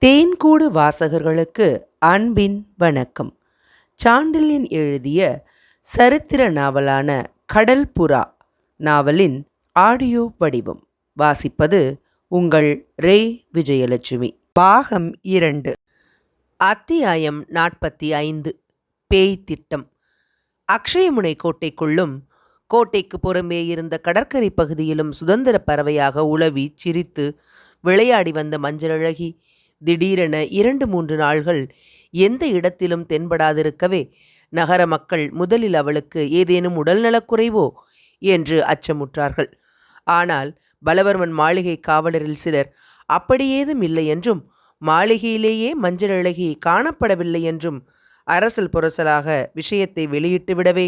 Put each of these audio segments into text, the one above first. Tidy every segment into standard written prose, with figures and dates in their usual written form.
தேன்கூடு வாசகர்களுக்கு அன்பின் வணக்கம். சாண்டில்யன் எழுதிய சரித்திர நாவலான கடல் புறா நாவலின் ஆடியோ வடிவம் வாசிப்பது உங்கள் ரே விஜயலட்சுமி. பாகம் 2, அத்தியாயம் 45. பேய் திட்டம். அக்ஷயமுனை கோட்டைக்குள்ளும் கோட்டைக்கு புறம்பே இருந்த கடற்கரை பகுதியிலும் சுதந்திர பறவையாக உலவி சிரித்து விளையாடி வந்த மஞ்சளழகி திடீரென 2-3 நாள்கள் எந்த இடத்திலும் தென்படாதிருக்கவே நகர மக்கள் முதலில் அவளுக்கு ஏதேனும் உடல்நலக்குறைவோ என்று அச்சமுற்றார்கள். ஆனால் பலவர்மன் மாளிகை காவலரில் சிலர் அப்படி ஏதும் இல்லை என்றும் மாளிகையிலேயே மஞ்சளழகி காணப்படவில்லை என்றும் அரசல் புரசலாக விஷயத்தை வெளியிட்டு விடவே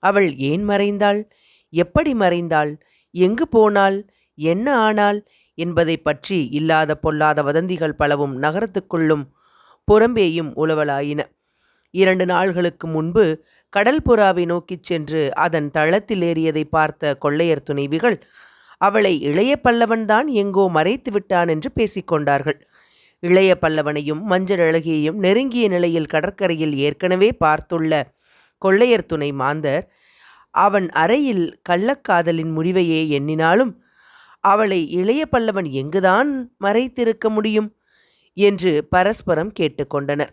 அவள் ஏன் மறைந்தாள், எப்படி மறைந்தாள், எங்கு போனாள், என்ன ஆனாள் என்பதை பற்றி இல்லாத பொல்லாத வதந்திகள் பலவும் நகரத்துக்குள்ளும் புறம்பேயும் உலவலாயின. 2 நாள்களுக்கு முன்பு கடல் புறாவை நோக்கிச் சென்று அதன் தளத்தில் ஏறியதை பார்த்த கொள்ளையர் துணைவிகள் அவளை இளைய பல்லவன்தான் எங்கோ மறைத்து விட்டான் என்று பேசிக்கொண்டார்கள். இளைய பல்லவனையும் மஞ்சளழகியையும் நெருங்கிய நிலையில் கடற்கரையில் ஏற்கனவே பார்த்துள்ள கொள்ளையர் துணை மாந்தர் அவன் அறையில் கள்ளக்காதலின் முடிவையே எண்ணினாலும் அவளை இளைய பல்லவன் எங்குதான் மறைத்திருக்க முடியும் என்று பரஸ்பரம் கேட்டுக்கொண்டனர்.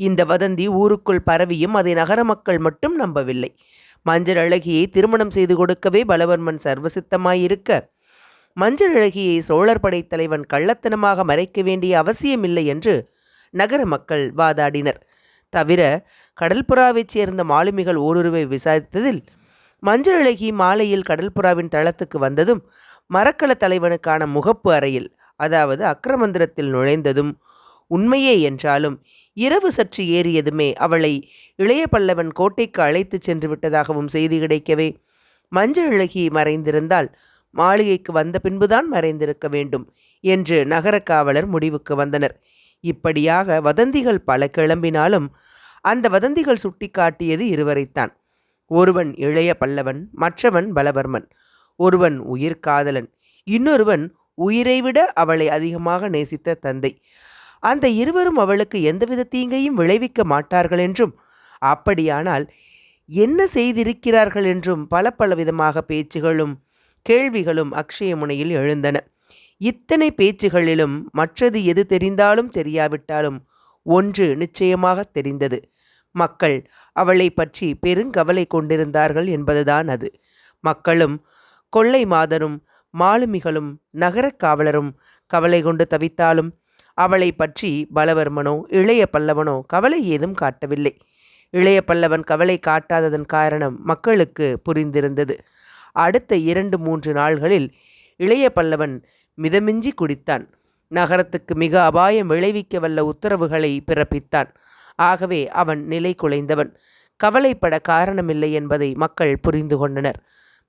இந்த வதந்தி ஊருக்குள் பரவியும் அதை நகர மக்கள் மட்டும் நம்பவில்லை. மஞ்சளழகியை திருமணம் செய்து கொடுக்கவே பலவர்மன் சர்வசித்தமாயிருக்க மஞ்சளழகியை சோழர் படைத்தலைவன் கள்ளத்தனமாக மறைக்க வேண்டிய அவசியமில்லை என்று நகர மக்கள் வாதாடினர். தவிர கடல்புறாவைச் சேர்ந்த மாலுமிகள் ஓருருவை விசாரித்ததில் மஞ்சளழகி மாலையில் கடல்புறாவின் தளத்துக்கு வந்ததும் மரக்கல தலைவனுக்கான முகப்பு அறையில், அதாவது அக்ரமந்திரத்தில் நுழைந்ததும் உண்மையே என்றாலும் இரவு சற்று ஏறியதுமே அவளை இளைய பல்லவன் கோட்டைக்கு அழைத்து சென்று விட்டதாகவும் செய்தி கிடைக்கவே மஞ்சளழகி மறைந்திருந்தால் மாளிகைக்கு வந்த பின்புதான் மறைந்திருக்க வேண்டும் என்று நகர காவலர் முடிவுக்கு வந்தனர். இப்படியாக வதந்திகள் பல கிளம்பினாலும் அந்த வதந்திகள் சுட்டி காட்டியது இருவரைத்தான். ஒருவன் இளைய பல்லவன், மற்றவன் பலவர்மன். ஒருவன் உயிர்காதலன், இன்னொருவன் உயிரை விட அவளை அதிகமாக நேசித்த தந்தை. அந்த இருவரும் அவளுக்கு எந்தவித தீங்கையும் விளைவிக்க மாட்டார்கள் என்றும், அப்படியானால் என்ன செய்திருக்கிறார்கள் என்றும் பல விதமாக பேச்சுகளும் கேள்விகளும் அக்ஷயமுனையில் எழுந்தன. இத்தனை பேச்சுகளிலும் மற்றது எது தெரிந்தாலும் தெரியாவிட்டாலும் ஒன்று நிச்சயமாக தெரிந்தது. மக்கள் அவளை பற்றி பெருங்கவலை கொண்டிருந்தார்கள் என்பதுதான் அது. மக்களும் கொள்ளை மாதரும் மாலுமிகளும் நகர காவலரும் கவலை கொண்டு தவித்தாலும் அவளை பற்றி பலவர்மனோ இளைய பல்லவனோ கவலை ஏதும் காட்டவில்லை. இளைய பல்லவன் கவலை காட்டாததன் காரணம் மக்களுக்கு புரிந்திருந்தது. அடுத்த 2-3 நாள்களில் இளைய பல்லவன் மிதமிஞ்சி குடித்தான். நகரத்துக்கு மிக அபாயம் விளைவிக்க வல்ல உத்தரவுகளை பிறப்பித்தான். ஆகவே அவன் நிலை குலைந்தவன். கவலைப்பட காரணமில்லை என்பதை மக்கள் புரிந்து கொண்டனர்.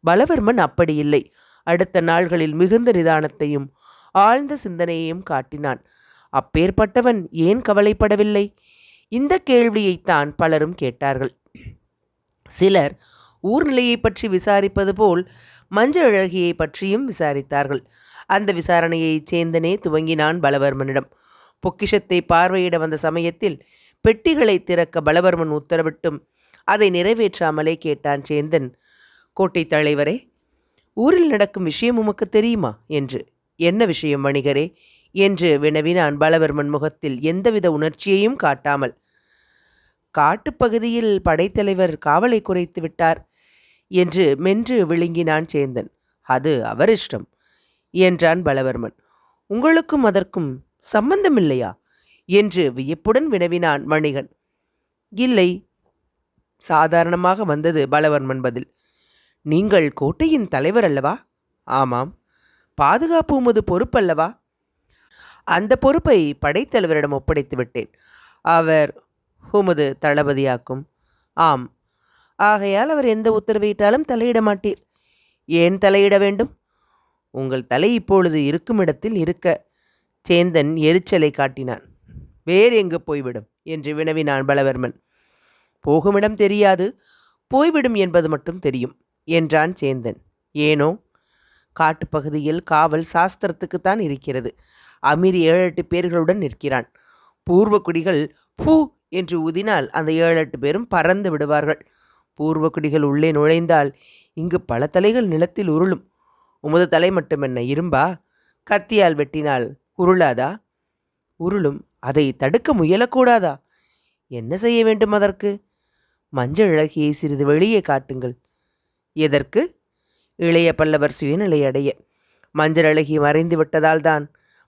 பலவர்மன் அப்படி இல்லை. அடுத்த நாள்களில் மிகுந்த நிதானத்தையும் ஆழ்ந்த சிந்தனையையும் காட்டினான். அப்பேற்பட்டவன் ஏன் கவலைப்படவில்லை? இந்த கேள்வியைத்தான் பலரும் கேட்டார்கள். சிலர் ஊர்நிலையை பற்றி விசாரிப்பது போல் மஞ்சளழகியை பற்றியும் விசாரித்தார்கள். அந்த விசாரணையை சேந்தனே துவங்கினான் பலவர்மனிடம். பொக்கிஷத்தை பார்வையிட வந்த சமயத்தில் பெட்டிகளை திறக்க பலவர்மன் உத்தரவிட்டும் அதை நிறைவேற்றாமலே கேட்டான் சேந்தன், கோட்டை தலைவரே, ஊரில் நடக்கும் விஷயம் உமக்கு தெரியுமா என்று. என்ன விஷயம் வணிகரே என்று வினவினான் பலவர்மன் முகத்தில் எந்தவித உணர்ச்சியையும் காட்டாமல். காட்டுப்பகுதியில் படைத்தலைவர் காவலை குறைத்து விட்டார் என்று மென்று விழுங்கினான் சேந்தன். அது அவர் இஷ்டம் என்றான் பலவர்மன். உங்களுக்கும் அதற்கும் சம்பந்தமில்லையா என்று வியப்புடன் வினவினான் வணிகன். இல்லை, சாதாரணமாக வந்தது பலவர்மன் பதில். நீங்கள் கோட்டையின் தலைவர் அல்லவா? ஆமாம். பாதுகாப்பு உமது பொறுப்பல்லவா? அந்த பொறுப்பை படைத்தலைவரிடம் ஒப்படைத்து விட்டேன். அவர் உமது தளபதியாக்கும். ஆம். ஆகையால் அவர் எந்த உத்தரவிட்டாலும் தலையிட மாட்டீர். ஏன் தலையிட வேண்டும்? உங்கள் தலை இப்பொழுது இருக்கும் இடத்தில் இருக்க. சேந்தன் எரிச்சலை காட்டினான். வேறு எங்கு போய்விடும் என்று வினவினான் பலவர்மன். போகுமிடம் தெரியாது, போய்விடும் என்பது மட்டும் தெரியும் என்றான் சேந்தன். ஏனோ? காட்டுப்பகுதியில் காவல் சாஸ்திரத்துக்குத்தான் இருக்கிறது. அமீர் 7-8 பேர்களுடன் நிற்கிறான். பூர்வக்குடிகள் பூ என்று ஊதினால் அந்த 7-8 பேரும் பறந்து விடுவார்கள். பூர்வக்குடிகள் உள்ளே நுழைந்தால் இங்கு பல தலைகள் நிலத்தில் உருளும். உமது தலை மட்டுமென்ன இரும்பா? கத்தியால் வெட்டினால் உருளாதா? உருளும். அதை தடுக்க முயலக்கூடாதா? என்ன செய்ய வேண்டும் அதற்கு? மஞ்சள் அழகியை சிறிது வெளியே காட்டுங்கள். எதற்கு? இளைய பல்லவர் சுயநிலை அடைய. மஞ்சள் அழகி மறைந்து விட்டதால் தான்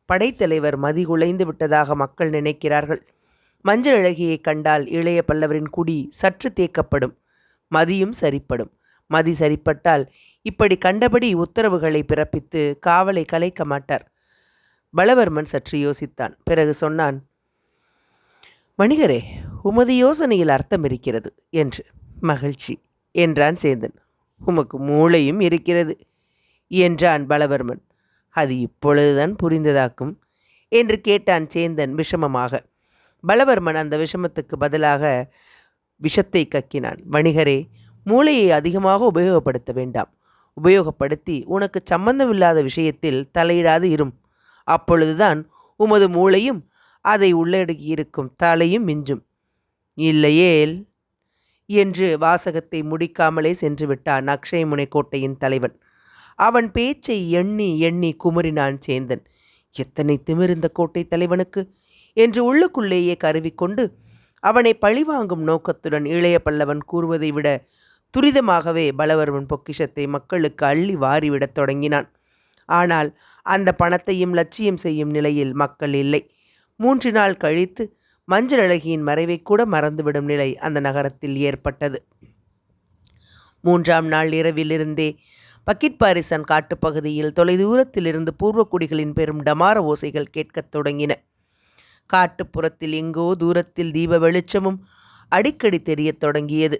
படைத்தலைவர் மதி குலைந்து விட்டதாக மக்கள் நினைக்கிறார்கள். மஞ்சள் அழகியை கண்டால் இளைய பல்லவரின் குடி சற்று தேக்கப்படும், மதியும் சரிப்படும். மதி சரிப்பட்டால் இப்படி கண்டபடி உத்தரவுகளை பிறப்பித்து காவலை கலைக்க மாட்டார். பலவர்மன் சற்று யோசித்தான். பிறகு சொன்னான், வணிகரே, உமது யோசனையில் அர்த்தம் இருக்கிறது என்று. மகிழ்ச்சி என்றான் சேந்தன். உமக்கு மூளையும் இருக்கிறது என்றான் பலவர்மன். அது இப்பொழுதுதான் புரிந்ததாக்கும் என்று கேட்டான் சேந்தன் விஷமமாக. பலவர்மன் அந்த விஷமத்துக்கு பதிலாக விஷத்தை கக்கினான். வணிகரே, மூளையை அதிகமாக உபயோகப்படுத்த வேண்டாம். உபயோகப்படுத்தி உனக்கு சம்பந்தமில்லாத விஷயத்தில் தலையிடாது இரும். அப்பொழுதுதான் உமது மூளையும் அதை உள்ளடக்கியிருக்கும் தலையும் மிஞ்சும். இல்லையேல் என்று வாசகத்தை முடிக்காமலே சென்று விட்டான் அக்ஷயமுனை கோட்டையின் தலைவன். அவன் பேச்சை எண்ணி எண்ணி குமுறினான் சேந்தன். எத்தனை திமிர்ந்த கோட்டை தலைவனுக்கு என்று உள்ளுக்குள்ளேயே கருவிக்கொண்டு அவனை பழிவாங்கும் நோக்கத்துடன் இளைய பல்லவன் கூறுவதை விட துரிதமாகவே பலவர்மன் பொக்கிஷத்தை மக்களுக்கு அள்ளி வாரிவிடத் தொடங்கினான். ஆனால் அந்த பணத்தையும் லட்சியம் செய்யும் நிலையில் மக்கள் இல்லை. 3 நாள் கழித்து மஞ்சள் அழகியின் மறைவை கூட மறந்துவிடும் நிலை அந்த நகரத்தில் ஏற்பட்டது. 3ஆம் நாள் இரவிலிருந்தே பக்கிட்பாரிசன் காட்டுப்பகுதியில் தொலைதூரத்திலிருந்து பூர்வக்குடிகளின் பெரும் டமார ஓசைகள் கேட்கத் தொடங்கின. காட்டுப்புறத்தில் எங்கோ தூரத்தில் தீப வெளிச்சமும் அடிக்கடி தெரியத் தொடங்கியது.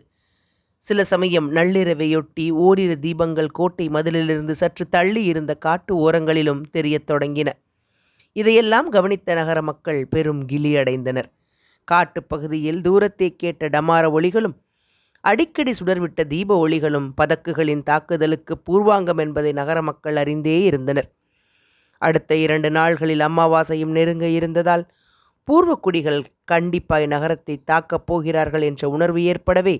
சில சமயம் நள்ளிரவையொட்டி ஓரிரு தீபங்கள் கோட்டை மதிலிலிருந்து சற்று தள்ளி இருந்த காட்டு ஓரங்களிலும் தெரியத் தொடங்கின. இதையெல்லாம் கவனித்த நகர மக்கள் பெரும் கிளியடைந்தனர். காட்டுப்பகுதியில் தூரத்தை கேட்ட டமார ஒளிகளும் அடிக்கடி சுடர்விட்ட தீப ஒளிகளும் பதக்குகளின் தாக்குதலுக்கு பூர்வாங்கம் என்பதை நகர மக்கள் அறிந்தே இருந்தனர். அடுத்த 2 நாள்களில் அமாவாசையும் நெருங்க இருந்ததால் பூர்வக்குடிகள் கண்டிப்பாய் நகரத்தை தாக்கப் போகிறார்கள் என்ற உணர்வு ஏற்படவே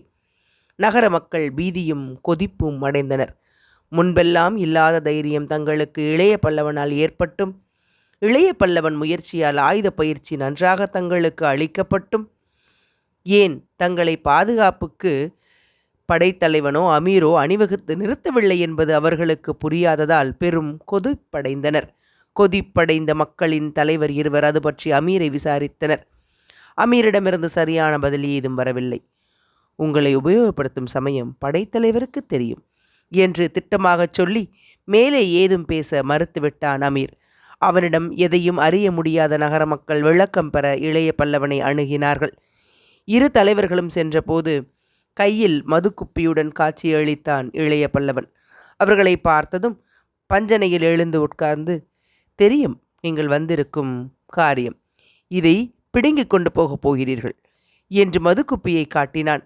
நகர மக்கள் பீதியும் கொதிப்பும் அடைந்தனர். முன்பெல்லாம் இல்லாத தைரியம் தங்களுக்கு இளைய பல்லவனால் ஏற்பட்டும், இளைய பல்லவன் முயற்சியால் ஆயுத பயிற்சி நன்றாக தங்களுக்கு அளிக்கப்பட்டும், ஏன் தங்களை பாதுகாப்புக்கு படைத்தலைவனோ அமீரோ அணிவகுத்து நிறுத்தவில்லை என்பது அவர்களுக்கு புரியாததால் பெரும் கொதிப்படைந்தனர். கொதிப்படைந்த மக்களின் தலைவர் இருவர் அது பற்றி அமீரை விசாரித்தனர். அமீரிடமிருந்து சரியான பதில் ஏதும் வரவில்லை. உங்களை உபயோகப்படுத்தும் சமயம் படைத்தலைவருக்கு தெரியும் என்று திட்டமாகச் சொல்லி மேலே ஏதும் பேச மறுத்துவிட்டான் அமீர். அவனிடம் எதையும் அறிய முடியாத நகர மக்கள் விளக்கம் பெற இளைய பல்லவனை அணுகினார்கள். 2 தலைவர்களும் சென்றபோது கையில் மதுக்குப்பியுடன் காட்சியளித்தான் இளைய பல்லவன். அவர்களை பார்த்ததும் பஞ்சனையில் எழுந்து உட்கார்ந்து, தெரியும் நீங்கள் வந்திருக்கும் காரியம், இதை பிடுங்கிக் கொண்டு போகப் போகிறீர்கள் என்று மதுக்குப்பியை காட்டினான்.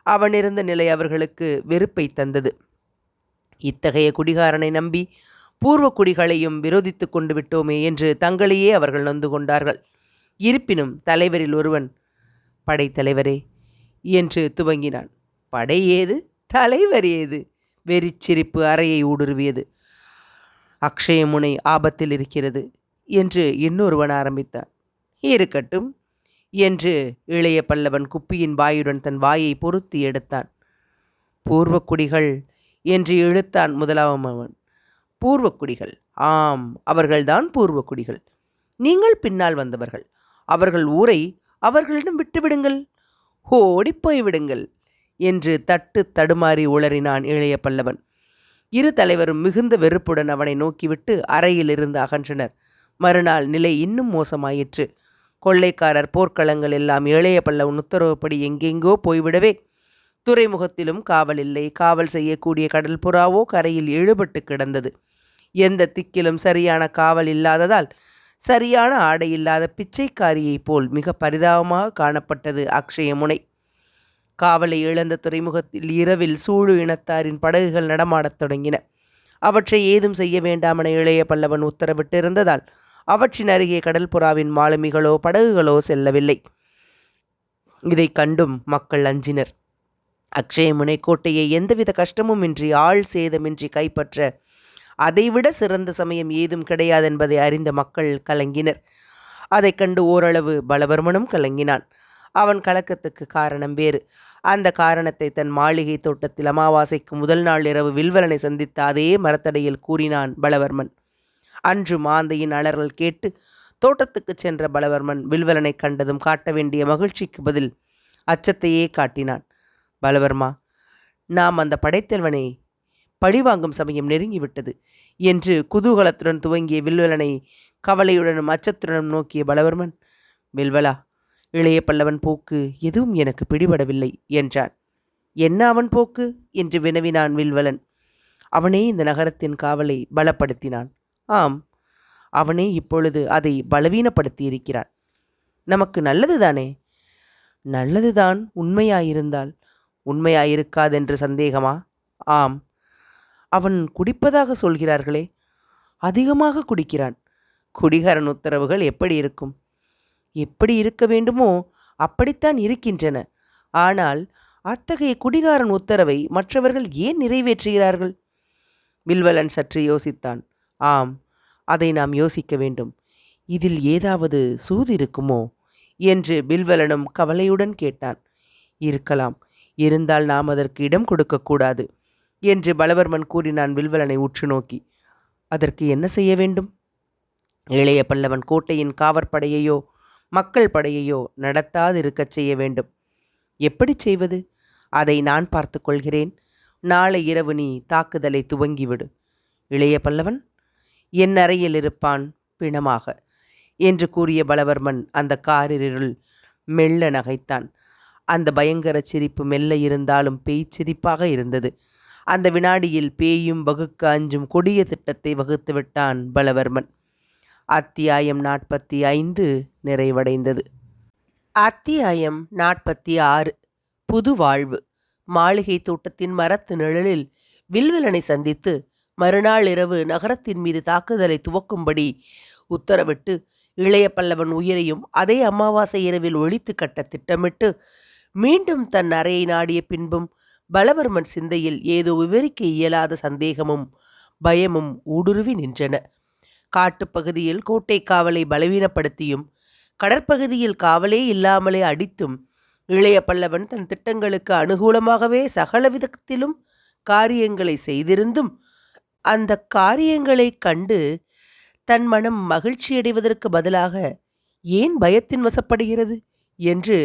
அவனிருந்த நிலை அவர்களுக்கு வெறுப்பை தந்தது. இத்தகைய குடிகாரனை நம்பி பூர்வ குடிகளையும் விரோதித்து கொண்டு விட்டோமே என்று தங்களையே அவர்கள் நொந்து கொண்டார்கள். இருப்பினும் தலைவரில் ஒருவன், படைத்தலைவரே என்று துவங்கினான். படை ஏது, தலைவர் ஏது? வெறிச்சிரிப்பு அறையை ஊடுருவியது. அக்ஷயமுனை ஆபத்தில் இருக்கிறது என்று இன்னொருவன் ஆரம்பித்தான். இருக்கட்டும் என்று இளைய பல்லவன் குப்பியின் வாயுடன் தன் வாயை பொருத்தி எடுத்தான். பூர்வக்குடிகள் என்று இழுத்தான் முதலாவன். பூர்வக்குடிகள்? ஆம், அவர்கள்தான் பூர்வக்குடிகள். நீங்கள் பின்னால் வந்தவர்கள். அவர்கள் ஊரை அவர்களிடம் விட்டுவிடுங்கள், ஓடிப்போய் விடுங்கள் என்று தட்டு தடுமாறி உளறினான் இளைய பல்லவன். 2 தலைவரும் மிகுந்த வெறுப்புடன் அவனை நோக்கிவிட்டு அறையிலிருந்து அகன்றனர். மறுநாள் நிலை இன்னும் மோசமாயிற்று. கொள்ளைக்காரர் போர்க்களங்கள் எல்லாம் இளைய பல்லவன் உத்தரவுப்படி எங்கெங்கோ போய்விடவே துறைமுகத்திலும் காவல் இல்லை. காவல் செய்யக்கூடிய கடல் புறாவோ கரையில் இழுபட்டு கிடந்தது. எந்த திக்கிலும் சரியான காவல் இல்லாததால் சரியான ஆடை இல்லாத பிச்சைக்காரியைப் போல் மிக பரிதாபமாக காணப்பட்டது அக்ஷயமுனை. காவலை இழந்த துறைமுகத்தில் இரவில் சூழு இனத்தாரின் படகுகள் நடமாடத் தொடங்கின. அவற்றை ஏதும் செய்ய வேண்டாமென இளைய பல்லவன் உத்தரவிட்டிருந்ததால் அவற்றின் அருகே கடல் புறாவின் மாலுமிகளோ படகுகளோ செல்லவில்லை. இதை கண்டும் மக்கள் அஞ்சினர். அக்ஷயமுனை கோட்டையை எந்தவித கஷ்டமுமின்றி ஆள் சேதமின்றி கைப்பற்ற அதைவிட சிறந்த சமயம் ஏதும் கிடையாதென்பதை அறிந்த மக்கள் கலங்கினர். அதை கண்டு ஓரளவு பலவர்மனும் கலங்கினான். அவன் கலக்கத்துக்கு காரணம் வேறு. அந்த காரணத்தை தன் மாளிகை தோட்டத்தில் அமாவாசைக்கு முதல் நாள் இரவு வில்வலனை சந்தித்த அதே மரத்தடையில் கூறினான் பலவர்மன். அன்று மாந்தையின் அலறல் கேட்டு தோட்டத்துக்கு சென்ற பலவர்மன் வில்வலனை கண்டதும் காட்ட வேண்டிய மகிழ்ச்சிக்கு பதில் அச்சத்தையே காட்டினான். பலவர்மா, நாம் அந்த படைத்தலைவனை பழிவாங்கும் சமயம் நெருங்கிவிட்டது என்று குதூகலத்துடன் துவங்கிய வில்வலனை கவலையுடனும் அச்சத்துடனும் நோக்கிய பலவர்மன், வில்வலா, இளைய பல்லவன் போக்கு எதுவும் எனக்கு பிடிபடவில்லை என்றான். என்ன அவன் போக்கு என்று வினவினான் வில்வலன். அவனே இந்த நகரத்தின் காவலை பலப்படுத்தினான். ஆம், அவனே இப்பொழுது அதை பலவீனப்படுத்தி இருக்கிறான். நமக்கு நல்லதுதானே? நல்லதுதான், உண்மையாயிருந்தால். உண்மையாயிருக்காதென்று சந்தேகமா? ஆம். அவன் குடிப்பதாக சொல்கிறார்களே? அதிகமாக குடிக்கிறான். குடிகாரன் உத்தரவுகள் எப்படி இருக்கும்? எப்படி இருக்க வேண்டுமோ அப்படித்தான் இருக்கின்றன. ஆனால் அத்தகைய குடிகாரன் உத்தரவை மற்றவர்கள் ஏன் நிறைவேற்றுகிறார்கள்? வில்வலன் சற்று யோசித்தான். ஆம், அதை நாம் யோசிக்க வேண்டும். இதில் ஏதாவது சூது இருக்குமோ என்று வில்வலனும் கவலையுடன் கேட்டான். இருக்கலாம், இருந்தால் நாம் அதற்கு இடம் கொடுக்கக்கூடாது என்று பலவர்மன் கூறினான் வில்வலனை உற்று நோக்கி. அதற்கு என்ன செய்ய வேண்டும்? இளைய பல்லவன் கோட்டையின் காவற்படையையோ மக்கள் படையையோ நடத்தாதிருக்கச் செய்ய வேண்டும். எப்படி செய்வது? அதை நான் பார்த்து கொள்கிறேன். நாளை இரவு நீ தாக்குதலை துவங்கிவிடு. இளைய பல்லவன் என் அறையில் இருப்பான் பிணமாக என்று கூறிய பலவர்மன் அந்த காரிருள் மெல்ல நகைத்தான். அந்த பயங்கர சிரிப்பு மெல்ல இருந்தாலும் பேய்ச்சிரிப்பாக இருந்தது. அந்த வினாடியில் பேயும் வகுக்க அஞ்சும் கொடிய திட்டத்தை வகுத்து விட்டான் பலவர்மன். அத்தியாயம் 45 நிறைவடைந்தது. அத்தியாயம் 46 புது வாழ்வு. மாளிகை தோட்டத்தின் மரத்து நிழலில் வில்வலனை சந்தித்து மறுநாள் இரவு நகரத்தின் மீது தாக்குதலை துவக்கும்படி உத்தரவிட்டு இளைய பல்லவன் உயிரையும் அதே அமாவாசை இரவில் ஒழித்து கட்ட திட்டமிட்டு மீண்டும் தன் அறையை நாடிய பின்பும் பலவர்மன் சிந்தையில் ஏதோ விவரிக்க இயலாத சந்தேகமும் பயமும் ஊடுருவி நின்றன. காட்டுப்பகுதியில் கோட்டை காவலை பலவீனப்படுத்தியும் கடற்பகுதியில் காவலே இல்லாமலே அடித்தும் இளைய பல்லவன் தன் திட்டங்களுக்கு அனுகூலமாகவே சகல விதத்திலும் காரியங்களை செய்திருந்தும் அந்த காரியங்களை கண்டு தன் மனம் மகிழ்ச்சியடைவதற்கு பதிலாக ஏன் பயத்தின் வசப்படுகிறது என்று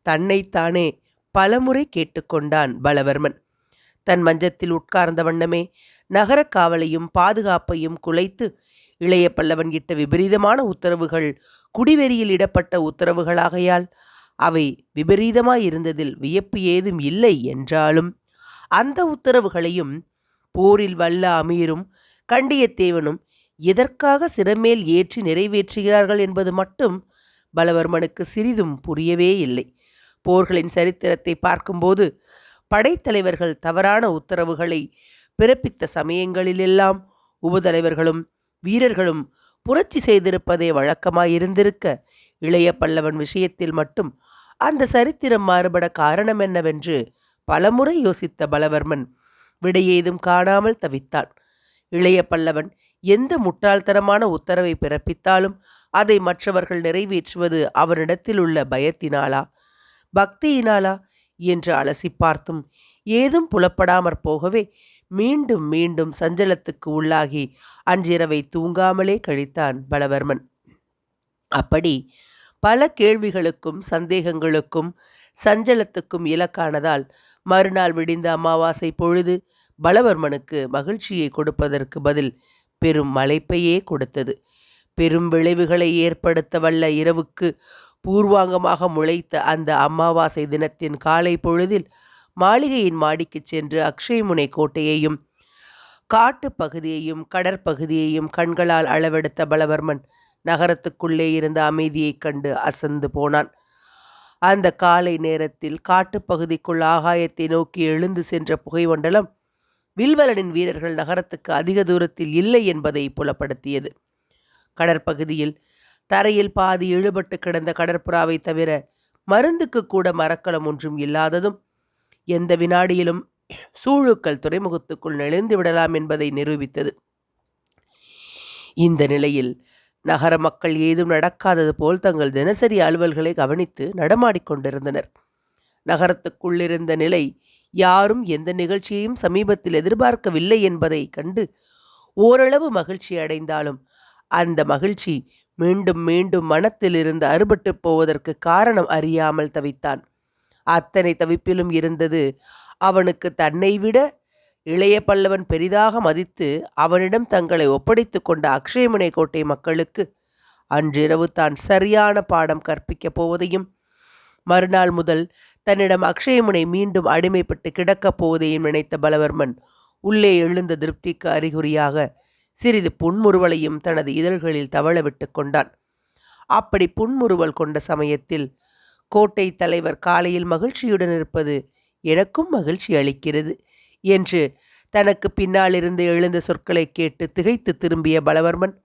தன்னைத்தானே பலமுறை கேட்டுக்கொண்டான் பலவர்மன். தன் மஞ்சத்தில் உட்கார்ந்த வண்ணமே நகர காவலையும் பாதுகாப்பையும் குலைத்து இளைய பல்லவன் இட்ட விபரீதமான உத்தரவுகள் குடிவெறியில் இடப்பட்ட உத்தரவுகளாகையால் அவை விபரீதமாயிருந்ததில் வியப்பு ஏதும் இல்லை என்றாலும் அந்த உத்தரவுகளையும் போரில் வல்ல அமீரும் கண்டியத்தேவனும் எதற்காக சிறமேல் ஏற்றி நிறைவேற்றுகிறார்கள் என்பது மட்டும் பலவர்மனுக்கு சிறிதும் புரியவே இல்லை. போர்களின் சரித்திரத்தை பார்க்கும்போது படைத்தலைவர்கள் தவறான உத்தரவுகளை பிறப்பித்த சமயங்களிலெல்லாம் உபதலைவர்களும் வீரர்களும் புரட்சி செய்திருப்பதே வழக்கமாயிருந்திருக்க இளைய பல்லவன் விஷயத்தில் மட்டும் அந்த சரித்திரம் மாறுபட காரணம் என்னவென்று பலமுறை யோசித்த பலவர்மன் விடையேதும் காணாமல் தவித்தான். இளைய பல்லவன் எந்த முட்டாள்தனமான உத்தரவை பிறப்பித்தாலும் அதை மற்றவர்கள் நிறைவேற்றுவது அவனிடத்தில் உள்ள பயத்தினாலா பக்தியினாலா என்று அலசி பார்த்தும் ஏதும் புலப்படாமற் போகவே மீண்டும் மீண்டும் சஞ்சலத்துக்கு உள்ளாகி அன்றிரவை தூங்காமலே கழித்தான் பலவர்மன். அப்படி பல கேள்விகளுக்கும் சந்தேகங்களுக்கும் சஞ்சலத்துக்கும் இலக்கானதால் மறுநாள் விடிந்த அமாவாசை பொழுது பலவர்மனுக்கு மகிழ்ச்சியை கொடுப்பதற்கு பதில் பெரும் மலைப்பையே கொடுத்தது. பெரும் விளைவுகளை ஏற்படுத்த வல்ல இரவுக்கு பூர்வாங்கமாக முளைத்த அந்த அமாவாசை தினத்தின் காலை பொழுதில் மாளிகையின் மாடிக்கு சென்று அக்ஷயமுனை கோட்டையையும் காட்டுப்பகுதியையும் கடற்பகுதியையும் கண்களால் அளவெடுத்த பலவர்மன் நகரத்துக்குள்ளே இருந்த அமைதியைக் கண்டு அசந்து போனான். அந்த காலை நேரத்தில் காட்டுப்பகுதிக்குள் ஆகாயத்தை நோக்கி எழுந்து சென்ற புகைமண்டலம் வில்வலனின் வீரர்கள் நகரத்துக்கு அதிக தூரத்தில் இல்லை என்பதை புலப்படுத்தியது. கடற்பகுதியில் தரையில் பாதி இழுபட்டு கிடந்த கடற்புறாவை தவிர மருந்துக்கு கூட மரக்கலம் ஒன்றும் இல்லாததும் எந்த வினாடியிலும் சூழுக்கள் துறைமுகத்துக்குள் நுழைந்து விடலாம் என்பதை நிரூபித்தது. இந்த நிலையில் நகர மக்கள் ஏதும் நடக்காதது போல் தங்கள் தினசரி அலுவல்களை கவனித்து நடமாடிக்கொண்டிருந்தனர். நகரத்துக்குள்ளிருந்த நிலை யாரும் எந்த நிகழ்ச்சியையும் சமீபத்தில் எதிர்பார்க்கவில்லை என்பதை கண்டு ஓரளவு மகிழ்ச்சி அடைந்தாலும் அந்த மகிழ்ச்சி மீண்டும் மீண்டும் மனத்தில் இருந்து அறுபட்டு போவதற்கு காரணம் அறியாமல் தவித்தான். அத்தனை தவிப்பிலும் இருந்தது அவனுக்கு தன்னை விட இளைய பல்லவன் பெரிதாக மதித்து அவனிடம் தங்களை ஒப்படைத்து கொண்ட அக்ஷயமுனை கோட்டை மக்களுக்கு அன்றிரவு தான் சரியான பாடம் கற்பிக்கப் போவதையும், மறுநாள் முதல் தன்னிடம் அக்ஷயமுனை மீண்டும் அடிமைப்பட்டு கிடக்கப் போவதையும் நினைத்த பலவர்மன் உள்ளே எழுந்த திருப்திக்கு அறிகுறியாக சிறிது புன்முறுவலையும் தனது இதழ்களில் தவள விட்டு கொண்டான். அப்படி புன்முறுவல் கொண்ட சமயத்தில், கோட்டை தலைவர் காலையில் மகிழ்ச்சியுடன் இருப்பது எனக்கும் மகிழ்ச்சி அளிக்கிறது என்று தனக்கு பின்னாலிருந்து எழுந்த சொற்களை கேட்டு திகைத்து திரும்பிய பலவர்மன்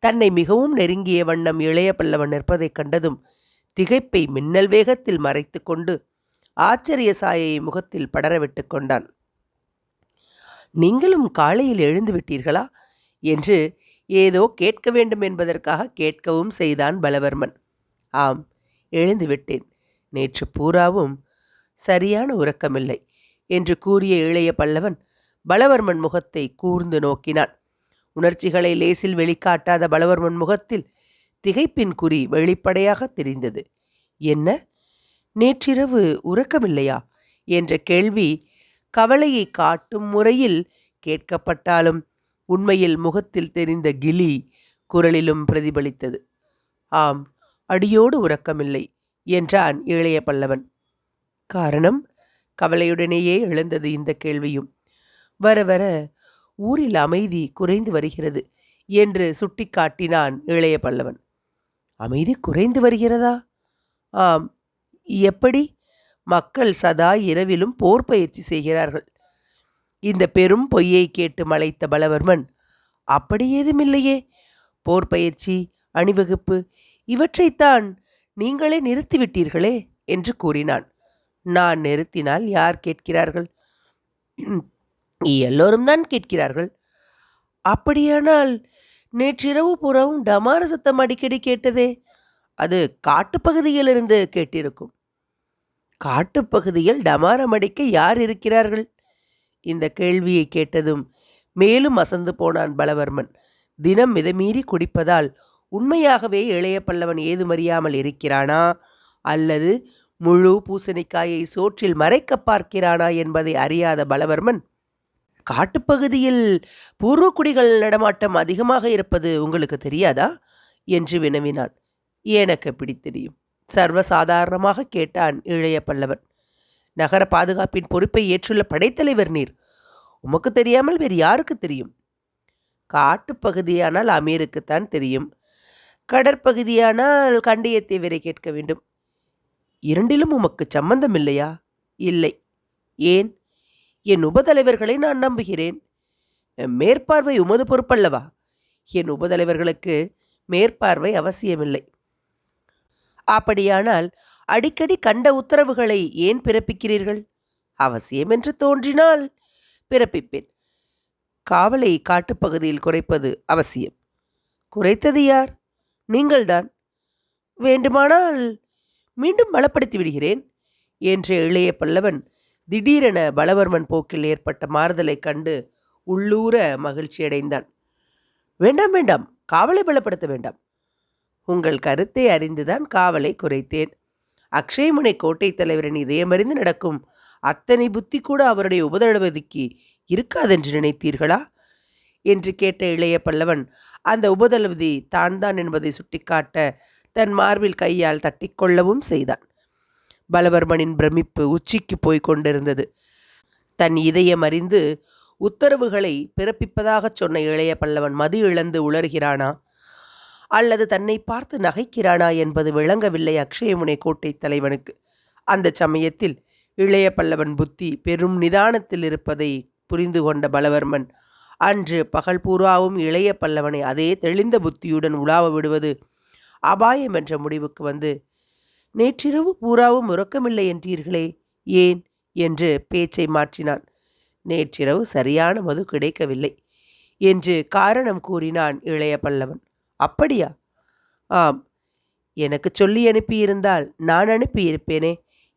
தன்னை மிகவும் நெருங்கிய வண்ணம் இளைய பல்லவன் நிற்பதைக் கண்டதும் திகைப்பை மின்னல் வேகத்தில் மறைத்து கொண்டு ஆச்சரிய சாயை முகத்தில் படரவிட்டு கொண்டான். நீங்களும் காலையில் எழுந்து விட்டீர்களா என்று ஏதோ கேட்க வேண்டும் என்பதற்காக கேட்கவும் செய்தான் பலவர்மன். ஆம், எழுந்து விட்டேன். நேற்று பூராவும் சரியான உறக்கமில்லை என்று கூறிய இளைய பல்லவன் பலவர்மன் முகத்தை கூர்ந்து நோக்கினான். உணர்ச்சிகளை லேசில் வெளிக்காட்டாத பலவர்மன் முகத்தில் திகைப்பின் குறி வெளிப்படையாக தெரிந்தது. என்ன, நேற்றிரவு உறக்கமில்லையா என்ற கேள்வி கவலையை காட்டும் முறையில் கேட்கப்பட்டாலும் உண்மையில் முகத்தில் தெரிந்த கிளி குரலிலும் பிரதிபலித்தது. ஆம், அடியோடு உறக்கமில்லை என்றான் இளைய பல்லவன். காரணம்? கவலையுடனேயே எழுந்தது இந்த கேள்வியும். வர வர ஊரில் அமைதி குறைந்து வருகிறது என்று சுட்டிக்காட்டினான் இளைய பல்லவன். அமைதி குறைந்து வருகிறதா? ஆம். எப்படி? மக்கள் சதா இரவிலும் போர் பயிற்சி செய்கிறார்கள். இந்த பெரும் பொய்யை கேட்டு மலைத்த பலவர்மன், அப்படி ஏதுமில்லையே, போர் பயிற்சி, அணிவகுப்பு இவற்றைத்தான் நீங்களே நிறுத்திவிட்டீர்களே என்று கூறினான். நான் நிறுத்தினால் யார் கேட்கிறார்கள்? எல்லோரும் தான் கேட்கிறார்கள். அப்படியானால் நேற்றிரவு புறவும் டமார சத்தம் அடிக்கடி கேட்டதே, அது காட்டுப்பகுதியிலிருந்து கேட்டிருக்கும். காட்டுப்பகுதியில் டமாரம் அடிக்க யார் இருக்கிறார்கள்? இந்த கேள்வியை கேட்டதும் மேலும் அசந்து போனான் பலவர்மன். தினம் மிதமீறி குடிப்பதால் உண்மையாகவே இளைய பல்லவன் ஏதுமறியாமல் இருக்கிறானா அல்லது முழு பூசணிக்காயை சோற்றில் மறைக்க பார்க்கிறானா என்பதை அறியாத பலவர்மன், காட்டுப்பகுதியில் பூர்வக்குடிகள் நடமாட்டம் அதிகமாக இருப்பது உங்களுக்கு தெரியாதா என்று வினவினான். எனக்கு எப்படி தெரியும்? சர்வசாதாரணமாக கேட்டான் இளைய பல்லவன். நகர பாதுகாப்பின் பொறுப்பை ஏற்றுள்ள படைத்தலைவர் நீர், உமக்கு தெரியாமல் வேறு யாருக்கு தெரியும்? காட்டுப்பகுதியானால் அமீருக்குத்தான் தெரியும், கடற்பகுதியானால் கண்டியத்தேவரை கேட்க வேண்டும். இரண்டிலும் உமக்கு சம்பந்தம் இல்லையா? இல்லை. ஏன்? என் உபதலைவர்களை நான் நம்புகிறேன். மேற்பார்வை உமது பொறுப்பல்லவா? என் உபதலைவர்களுக்கு மேற்பார்வை அவசியமில்லை. அப்படியானால் அடிக்கடி கண்ட உத்தரவுகளை ஏன் பிறப்பிக்கிறீர்கள்? அவசியம் என்று தோன்றினால் பிறப்பிப்பேன். காவலை காட்டுப்பகுதியில் குறைப்பது அவசியம். குறைத்தது யார்? நீங்கள்தான். வேண்டுமானால் மீண்டும் பலப்படுத்தி விடுகிறேன் என்ற இளைய பல்லவன் திடீரென பலவர்மன் போக்கில் ஏற்பட்ட மாறுதலை கண்டு உள்ளூர மகிழ்ச்சியடைந்தான். வேண்டாம் வேண்டாம், காவலை பலப்படுத்த வேண்டாம். உங்கள் கருத்தை அறிந்துதான் காவலை குறைத்தேன். அக்ஷயமுனை கோட்டை தலைவரின் இதயமறிந்து நடக்கும் அத்தனை புத்தி கூட அவருடைய உபதளபதிக்கு இருக்காதென்று நினைத்தீர்களா என்று கேட்ட இளைய பல்லவன் அந்த உபதளபதி தான் தான் என்பதை சுட்டிக்காட்ட தன் மார்பில் கையால் தட்டிக்கொள்ளவும் செய்தான். பலவர்மனின் பிரமிப்பு உச்சிக்கு போய் கொண்டிருந்தது. தன் இதயம் அறிந்து உத்தரவுகளை பிறப்பிப்பதாகச் சொன்ன இளைய பல்லவன் மது இழந்து உளறுகிறானா அல்லது தன்னை பார்த்து நகைக்கிறானா என்பது விளங்கவில்லை அக்ஷயமுனை கோட்டை தலைவனுக்கு. அந்த சமயத்தில் இளைய பல்லவன் புத்தி பெரும் நிதானத்தில் இருப்பதை புரிந்து கொண்ட பலவர்மன் அன்று பகல் பூராவும் இளைய பல்லவனை அதே தெளிந்த புத்தியுடன் உலாவ விடுவது அபாயம் என்ற முடிவுக்கு வந்து, நேற்றிரவு பூராவும் உறக்கமில்லை என்றீர்களே, ஏன் என்று பேச்சை மாற்றினான். நேற்றிரவு சரியான மது கிடைக்கவில்லை என்று காரணம் கூறினான் இளைய பல்லவன். அப்படியா? ஆம், எனக்கு சொல்லி அனுப்பியிருந்தால் நான் அனுப்பியிருப்பேனே.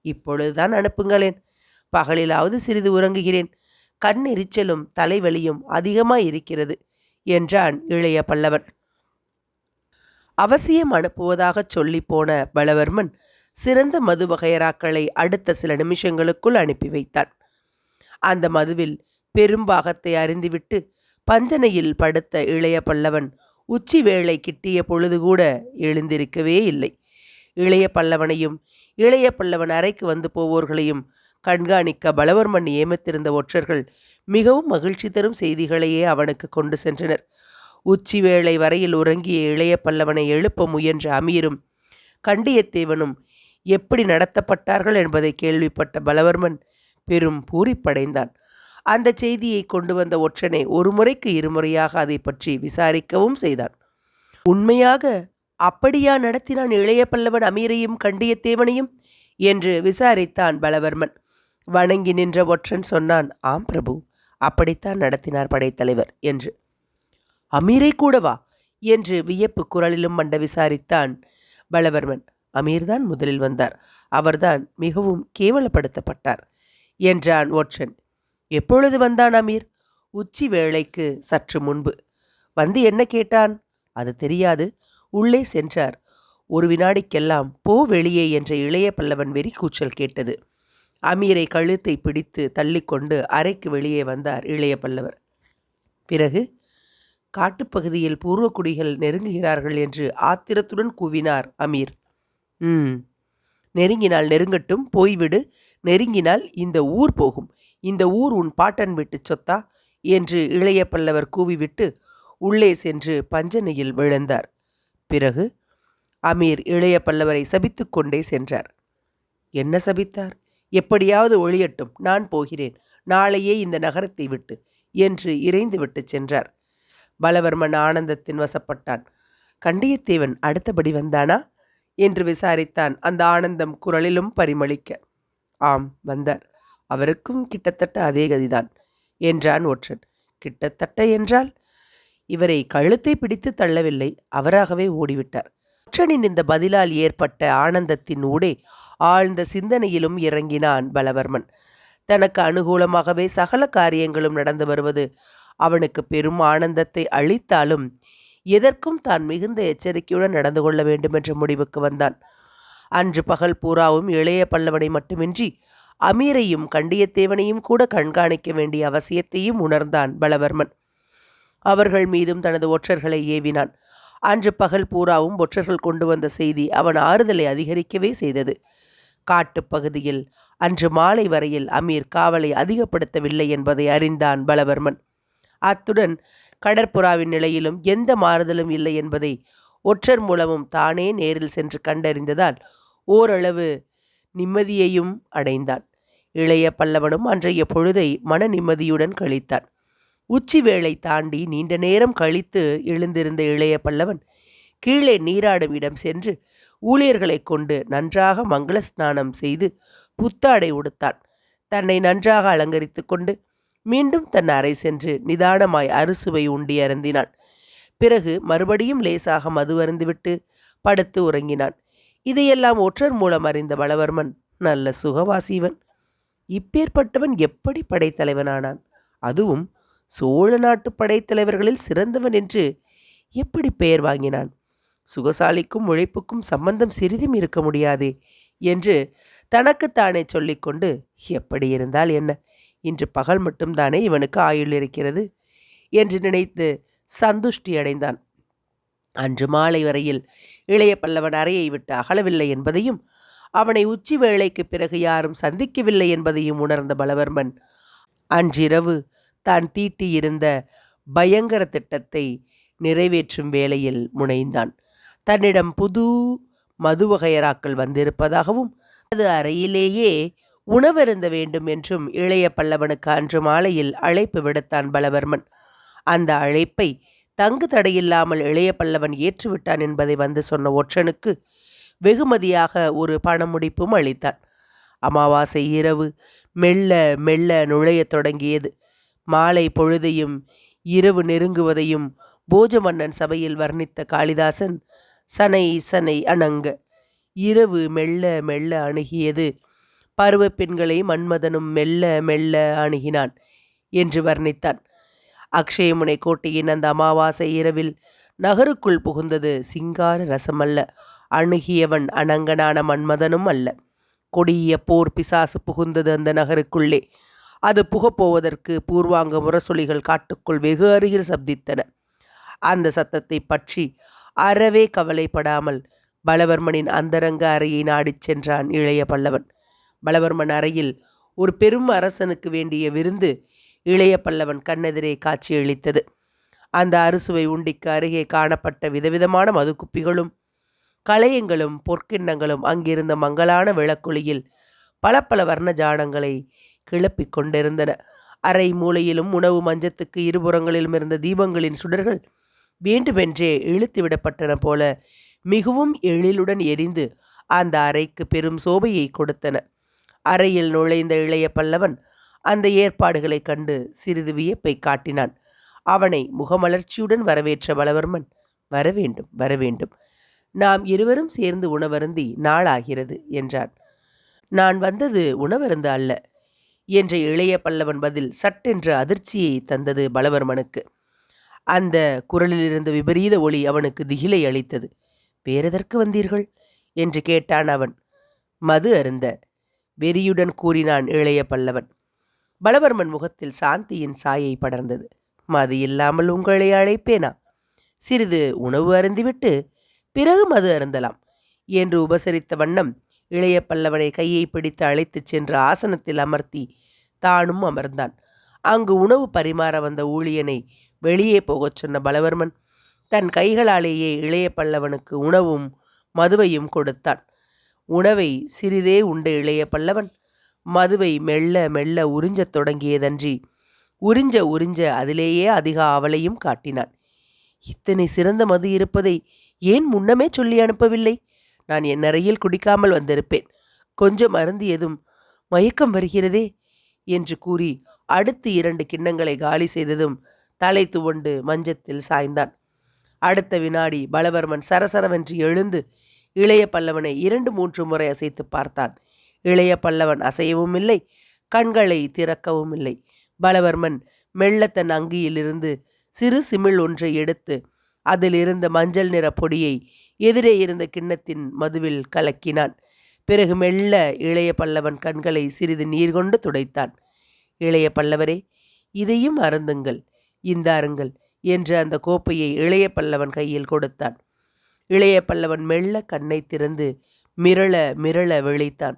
இப்பொழுதுதான் அனுப்புங்களேன். பகலிலாவது சிறிது உறங்குகிறேன். கண் எரிச்சலும் தலைவலியும் அதிகமாயிருக்கிறது என்றான் இளைய பல்லவன். அவசியம் அனுப்புவதாகச் சொல்லி போன பலவர்மன் சிறந்த மது வகையராக்களை அடுத்த சில நிமிஷங்களுக்குள் அனுப்பி வைத்தான். அந்த மதுவில் பெரும்பாகத்தை அறிந்துவிட்டு பஞ்சனையில் படுத்த இளைய பல்லவன் உச்சி வேளை கிட்டிய பொழுது கூட எழுந்திருக்கவே இல்லை. இளைய பல்லவனையும் இளைய பல்லவன் அறைக்கு வந்து போவோர்களையும் கண்காணிக்க பலவர்மன் நியமித்திருந்த ஒற்றர்கள் மிகவும் மகிழ்ச்சி தரும் செய்திகளையே அவனுக்கு கொண்டு சென்றனர். உச்சி வேளை வரையில் உறங்கிய இளைய பல்லவனை எழுப்ப முயன்ற அமீரும் கண்டியத்தேவனும் எப்படி நடத்தப்பட்டார்கள் என்பதை கேள்விப்பட்ட பலவர்மன் பெரும் பூரிப்படைந்தான். அந்த செய்தியை கொண்டு வந்த ஒற்றனை ஒரு முறைக்கு இருமுறையாக அதை பற்றி விசாரிக்கவும் செய்தான். உண்மையாக அப்படியா நடத்தினான் இளைய பல்லவன் அமீரையும் கண்டியத்தேவனையும் என்று விசாரித்தான் பலவர்மன். வணங்கி நின்ற ஒற்றன் சொன்னான், ஆம் பிரபு, அப்படித்தான் நடத்தினார் படைத்தலைவர் என்று. அமீரை கூடவா என்று வியப்பு குரலிலும் மண்ட விசாரித்தான் பலவர்மன். அமீர்தான் முதலில் வந்தார். அவர்தான் மிகவும் கேவலப்படுத்தப்பட்டார் என்றான் ஒற்றன். எப்பொழுது வந்தான் அமீர்? உச்சி வேளைக்கு சற்று முன்பு. வந்து என்ன கேட்டான்? அது தெரியாது. உள்ளே சென்றார். ஒரு வினாடிக்கெல்லாம் போ வெளியே என்ற இளைய பல்லவன் வெறி கூச்சல் கேட்டது. அமீரை கழுத்தை பிடித்து தள்ளிக்கொண்டு அறைக்கு வெளியே வந்தார் இளைய பல்லவர். பிறகு காட்டுப்பகுதியில் பூர்வக்குடிகள் நெருங்குகிறார்கள் என்று ஆத்திரத்துடன் கூவினார் அமீர். நெருங்கினால் நெருங்கட்டும், போய்விடு. நெருங்கினால் இந்த ஊர் போகும். இந்த ஊர் உன் பாட்டன் வீட்டு சொத்தா என்று இளைய பல்லவர் கூவிவிட்டு உள்ளே சென்று பஞ்சனையில் விழுந்தார். பிறகு அமீர் இளைய பல்லவரை சபித்து கொண்டே சென்றார். என்ன சபித்தார்? எப்படியாவது ஒழியட்டும், நான் போகிறேன், நாளையே இந்த நகரத்தை விட்டு என்று இறைந்து விட்டு சென்றார். பலவர்மன் ஆனந்தத்தின் வசப்பட்டான். கண்டியத்தேவன் அடுத்தபடி வந்தானா என்று விசாரித்தான், அந்த ஆனந்தம் குரலிலும் பரிமளிக்க. ஆம், வந்தார். அவருக்கும் கிட்டத்தட்ட அதே கதிதான் என்றான் ஒற்றன். கிட்டத்தட்ட என்றால்? இவரை கழுத்தை பிடித்து தள்ளவில்லை, அவராகவே ஓடிவிட்டார். ஒற்றனின் இந்த பதிலால் ஏற்பட்ட ஆனந்தத்தின் ஊடே ஆழ்ந்த சிந்தனையிலும் இறங்கினான் பலவர்மன். தனக்கு அனுகூலமாகவே சகல காரியங்களும் நடந்து வருவது அவனுக்கு பெரும் ஆனந்தத்தை அளித்தாலும் எதற்கும் தான் மிகுந்த எச்சரிக்கையுடன் நடந்து கொள்ள வேண்டும் என்ற முடிவுக்கு வந்தான். அன்று பகல் பூராவும் இளைய பல்லவனை மட்டுமின்றி அமீரையும் கண்டியத்தேவனையும் கூட கண்காணிக்க வேண்டிய அவசியத்தையும் உணர்ந்தான் பலவர்மன். அவர்கள் மீதும் தனது ஒற்றர்களை ஏவினான். அன்று பகல் பூராவும் ஒற்றர்கள் கொண்டு வந்த செய்தி அவன் ஆறுதலை அதிகரிக்கவே செய்தது. காட்டுப்பகுதியில் அன்று மாலை வரையில் அமீர் காவலை அதிகப்படுத்தவில்லை என்பதை அறிந்தான் பலவர்மன். அத்துடன் கடற்புறாவின் நிலையிலும் எந்த மாறுதலும் இல்லை என்பதை ஒற்றர் மூலமும் தானே நேரில் சென்று கண்டறிந்ததால் ஓரளவு நிம்மதியையும் அடைந்தான். இளைய பல்லவனும் அன்றைய பொழுதை மன நிம்மதியுடன் கழித்தான். உச்சி வேளை தாண்டி நீண்ட நேரம் கழித்து எழுந்திருந்த இளைய பல்லவன் கீழே நீராடும் இடம் சென்று ஊழியர்களை கொண்டு நன்றாக மங்கள ஸ்நானம் செய்து புத்தாடை உடுத்தான். தன்னை நன்றாக அலங்கரித்து கொண்டு மீண்டும் தன் அறை சென்று நிதானமாய் அறுசுவை உண்டி அருந்தினான். பிறகு மறுபடியும் லேசாக மது அருந்துவிட்டு படுத்து உறங்கினான். இதையெல்லாம் ஒற்றர் மூலம் அறிந்த பலவர்மன், நல்ல சுகவாசிவன், இப்பேற்பட்டவன் எப்படி படைத்தலைவனானான்? அதுவும் சோழ நாட்டு படைத்தலைவர்களில் சிறந்தவன் என்று எப்படி பெயர் வாங்கினான்? சுகசாலிக்கும் உழைப்புக்கும் சம்பந்தம் சிறிதும் இருக்க முடியாதே என்று தனக்குத்தானே சொல்லிக்கொண்டு, எப்படி இருந்தால் என்ன, இன்று பகல் மட்டும்தானே இவனுக்கு ஆயுள் இருக்கிறது என்று நினைத்து சந்துஷ்டி அடைந்தான். அன்று மாலை வரையில் இளைய பல்லவன் அறையை விட்டு அகலவில்லை என்பதையும் அவனை உச்சி வேளைக்கு பிறகு யாரும் சந்திக்கவில்லை என்பதையும் உணர்ந்த பலவர்மன் அன்றிரவு தான் தீட்டியிருந்த பயங்கர திட்டத்தை நிறைவேற்றும் வேளையில் முனைந்தான். தன்னிடம் புது மது வகையராக்கள் வந்திருப்பதாகவும் அது அறையிலேயே உணவருந்த வேண்டும் என்றும் இளைய பல்லவனுக்கு அன்று மாலையில் அழைப்பு விடுத்தான் பலவர்மன். அந்த அழைப்பை தங்கு தடையில்லாமல் இளைய பல்லவன் ஏற்றுவிட்டான் என்பதை வந்து சொன்ன ஒற்றனுக்கு வெகுமதியாக ஒரு பணமுடிப்பும் அளித்தான். அமாவாசை இரவு மெல்ல மெல்ல நுழையத் தொடங்கியது. மாலை பொழுதையும் இரவு நெருங்குவதையும் போஜமன்னன் சபையில் வர்ணித்த காளிதாசன் சனை சனை அணங்க இரவு மெல்ல மெல்ல அணுகியது, பருவ பெண்களை மன்மதனும் மெல்ல மெல்ல அணுகினான் என்று வர்ணித்தான். அக்ஷயமுனை கோட்டையின் அந்த அமாவாசை இரவில் நகருக்குள் புகுந்தது சிங்கார ரசமல்ல, அணுகியவன் அனங்கனான மன்மதனும் அல்ல. கொடிய போர் பிசாசு புகுந்தது அந்த நகருக்குள்ளே. அது புகப்போவதற்கு பூர்வாங்க முரசொலிகள் காட்டுக்குள் வெகு அருகில் சப்தித்தன. அந்த சத்தத்தை பற்றி அறவே கவலைப்படாமல் பலவர்மனின் அந்தரங்க அறையை நாடிச் சென்றான் இளைய பல்லவன். பலவர்மன் அறையில் ஒரு பெரும் அரசனுக்கு வேண்டிய விருந்து இளைய பல்லவன் கண்ணெதிரே காட்சியளித்தது. அந்த அறுசுவை உண்டிக்கு அருகே காணப்பட்ட விதவிதமான மதுக்குப்பிகளும் களையங்களும் பொற்கிண்ணங்களும் அங்கிருந்த மங்கலான விளக்கொளியில் பல பல வர்ண ஜானங்களை கிளப்பிக் கொண்டிருந்தன. அரை மூலையிலும் உணவு மஞ்சத்துக்கு இருபுறங்களிலும் இருந்த தீபங்களின் சுடர்கள் வேண்டுமென்றே இழுத்து விடப்பட்டன போல மிகவும் எழிலுடன் எரிந்து அந்த அறைக்கு பெரும் சோபையை கொடுத்தன. அறையில் நுழைந்த இளைய பல்லவன் அந்த ஏற்பாடுகளை கண்டு சிறிது வியப்பை காட்டினான். அவனை முகமலர்ச்சியுடன் வரவேற்ற பலவர்மன், வரவேண்டும் வரவேண்டும், நாம் இருவரும் சேர்ந்து உணவருந்தி நாளாகிறது என்றான். நான் வந்தது உணவருந்து அல்ல என்ற இளைய பல்லவன் பதில் சட்டென்ற அதிர்ச்சியை தந்தது பலவர்மனுக்கு. அந்த குரலிலிருந்த விபரீத ஒளி அவனுக்கு திகிலை அளித்தது. வேறெதற்கு வந்தீர்கள் என்று கேட்டான் அவன். மது அருந்த, வெறியுடன் கூறினான் இளைய பல்லவன். பலவர்மன் முகத்தில் சாந்தியின் சாயை படர்ந்தது. மது இல்லாமல் உங்களை அழைப்பேனா? சிறிது உணவு அருந்திவிட்டு பிறகு மது அருந்தலாம் என்று உபசரித்த வண்ணம் இளைய பல்லவனை கையை பிடித்து அழைத்துச் சென்று ஆசனத்தில் அமர்த்தி தானும் அமர்ந்தான். அங்கு உணவு பரிமாற வந்த ஊழியனை வெளியே போகச் சொன்ன பலவர்மன் தன் கைகளாலேயே இளைய பல்லவனுக்கு உணவும் மதுவையும் கொடுத்தான். உணவை சிறிதே உண்ட இளைய பல்லவன் மதுவை மெல்ல மெல்ல உறிஞ்சத் தொடங்கியதன்றி உறிஞ்ச உறிஞ்ச அதிலேயே அதிக ஆவலையும் காட்டினான். இத்தனை சிறந்த மது இருப்பதை ஏன் முன்னமே சொல்லி அனுப்பவில்லை? நான் என் அறையில் குடிக்காமல் வந்திருப்பேன். கொஞ்சம் அருந்தியதும் மயக்கம் வருகிறதே என்று கூறி அடுத்து 2 கிண்ணங்களை காலி செய்ததும் தலை துவண்டு மஞ்சத்தில் சாய்ந்தான். அடுத்த வினாடி பலவர்மன் சரசரவென்று எழுந்து இளைய பல்லவனை 2-3 முறை அசைத்து பார்த்தான். இளைய பல்லவன் அசையவும் இல்லை, கண்களை திறக்கவும் இல்லை. பலவர்மன் மெல்ல தன் அங்கியிலிருந்து சிறு சிமிழ் ஒன்றை எடுத்து அதில் இருந்த மஞ்சள் நிற பொடியை எதிரே இருந்த கிண்ணத்தின் மதுவில் கலக்கினான். பிறகு மெல்ல இளைய பல்லவன் கண்களை சிறிது நீர் கொண்டு துடைத்தான். இளைய பல்லவரே, இதையும் அருந்துங்கள், இந்தாருங்கள் என்று அந்த கோப்பையை இளைய பல்லவன் கையில் கொடுத்தான். இளைய பல்லவன் மெல்ல கண்ணை திறந்து மிரள மிரள விழித்தான்.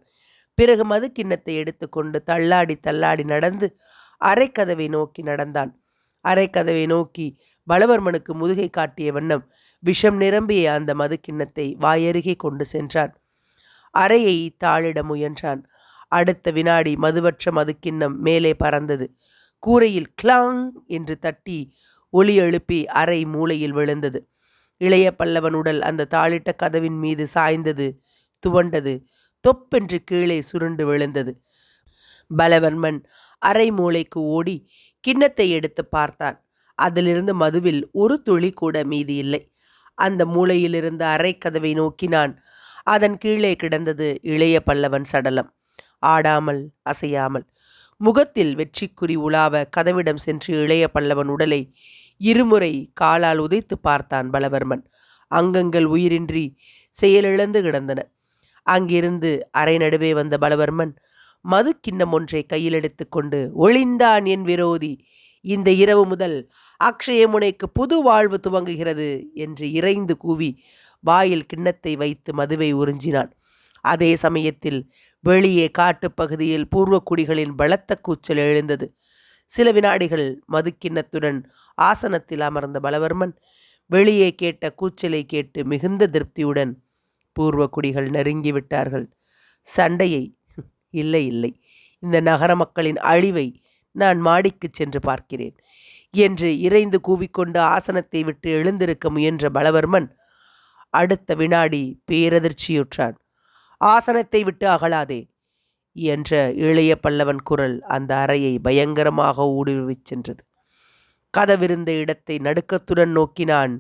பிறகு மது கிண்ணத்தை எடுத்துக்கொண்டு தள்ளாடி தள்ளாடி நடந்து அரைக்கதவை நோக்கி நடந்தான். அரைக்கதவை நோக்கி பலவர்மனுக்கு முதுகை காட்டிய வண்ணம் விஷம் நிரம்பிய அந்த மது கிண்ணத்தை வாயருகே கொண்டு சென்றான். அறையை தாளிட முயன்றான். அடுத்த வினாடி மதுவற்ற மதுக்கிண்ணம் மேலே பறந்தது. கூரையில் கிளாங் என்று தட்டி ஒலி எழுப்பி அறை மூலையில் விழுந்தது. இளைய பல்லவன் உடல் அந்த தாளிட்ட கதவின் மீது சாய்ந்தது, துவண்டது, தொப்பென்று கீழே சுருண்டு விழுந்தது. பலவர்மன் அறை மூளைக்கு ஓடி கிண்ணத்தை எடுத்து பார்த்தான். அதிலிருந்து மதுவில் ஒரு துளி கூட மீதி இல்லை. அந்த மூலையிலிருந்த அறை கதவை நோக்கினான். அதன் கீழே கிடந்தது இளைய பல்லவன் சடலம், ஆடாமல் அசையாமல். முகத்தில் வெற்றிக்குறி உலாவ கதவிடம் சென்று இளைய பல்லவன் உடலை இருமுறை காலால் உதைத்து பார்த்தான் பலவர்மன். அங்கங்கள் உயிரின்றி செயலிழந்து கிடந்தன. அங்கிருந்து அரை நடுவே வந்த பலவர்மன் மது கிண்ணம் ஒன்றை கையில் எடுத்து கொண்டு, ஒளிந்தான் என் விரோதி, இந்த இரவு முதல் அக்ஷயமுனைக்கு புது வாழ்வு துவங்குகிறது என்று இறைந்து கூவி வாயில் கிண்ணத்தை வைத்து மதுவை உறிஞ்சினான். அதே சமயத்தில் வெளியே காட்டுப்பகுதியில் பூர்வக்குடிகளின் பலத்த கூச்சல் எழுந்தது. சில வினாடிகள் மதுக்கிண்ணத்துடன் ஆசனத்தில் அமர்ந்த பலவர்மன் வெளியே கேட்ட கூச்சலை கேட்டு மிகுந்த திருப்தியுடன், பூர்வக்குடிகள் நெருங்கிவிட்டார்கள், சண்டையை, இல்லை இல்லை, இந்த நகர மக்களின் அழிவை நான் மாடிக்கு சென்று பார்க்கிறேன். என்று இறைந்து கூவிக்கொண்டு ஆசனத்தை விட்டு எழுந்திருக்க முயன்ற பலவர்மன் அடுத்த வினாடி பேரதிர்ச்சியுற்றான். ஆசனத்தை விட்டு அகலாதே என்ற இளைய பல்லவன் குரல் அந்த அறையை பயங்கரமாக ஊடுருவிச் சென்றது. கதவிருந்த இடத்தை நடுக்கத்துடன் நோக்கினான்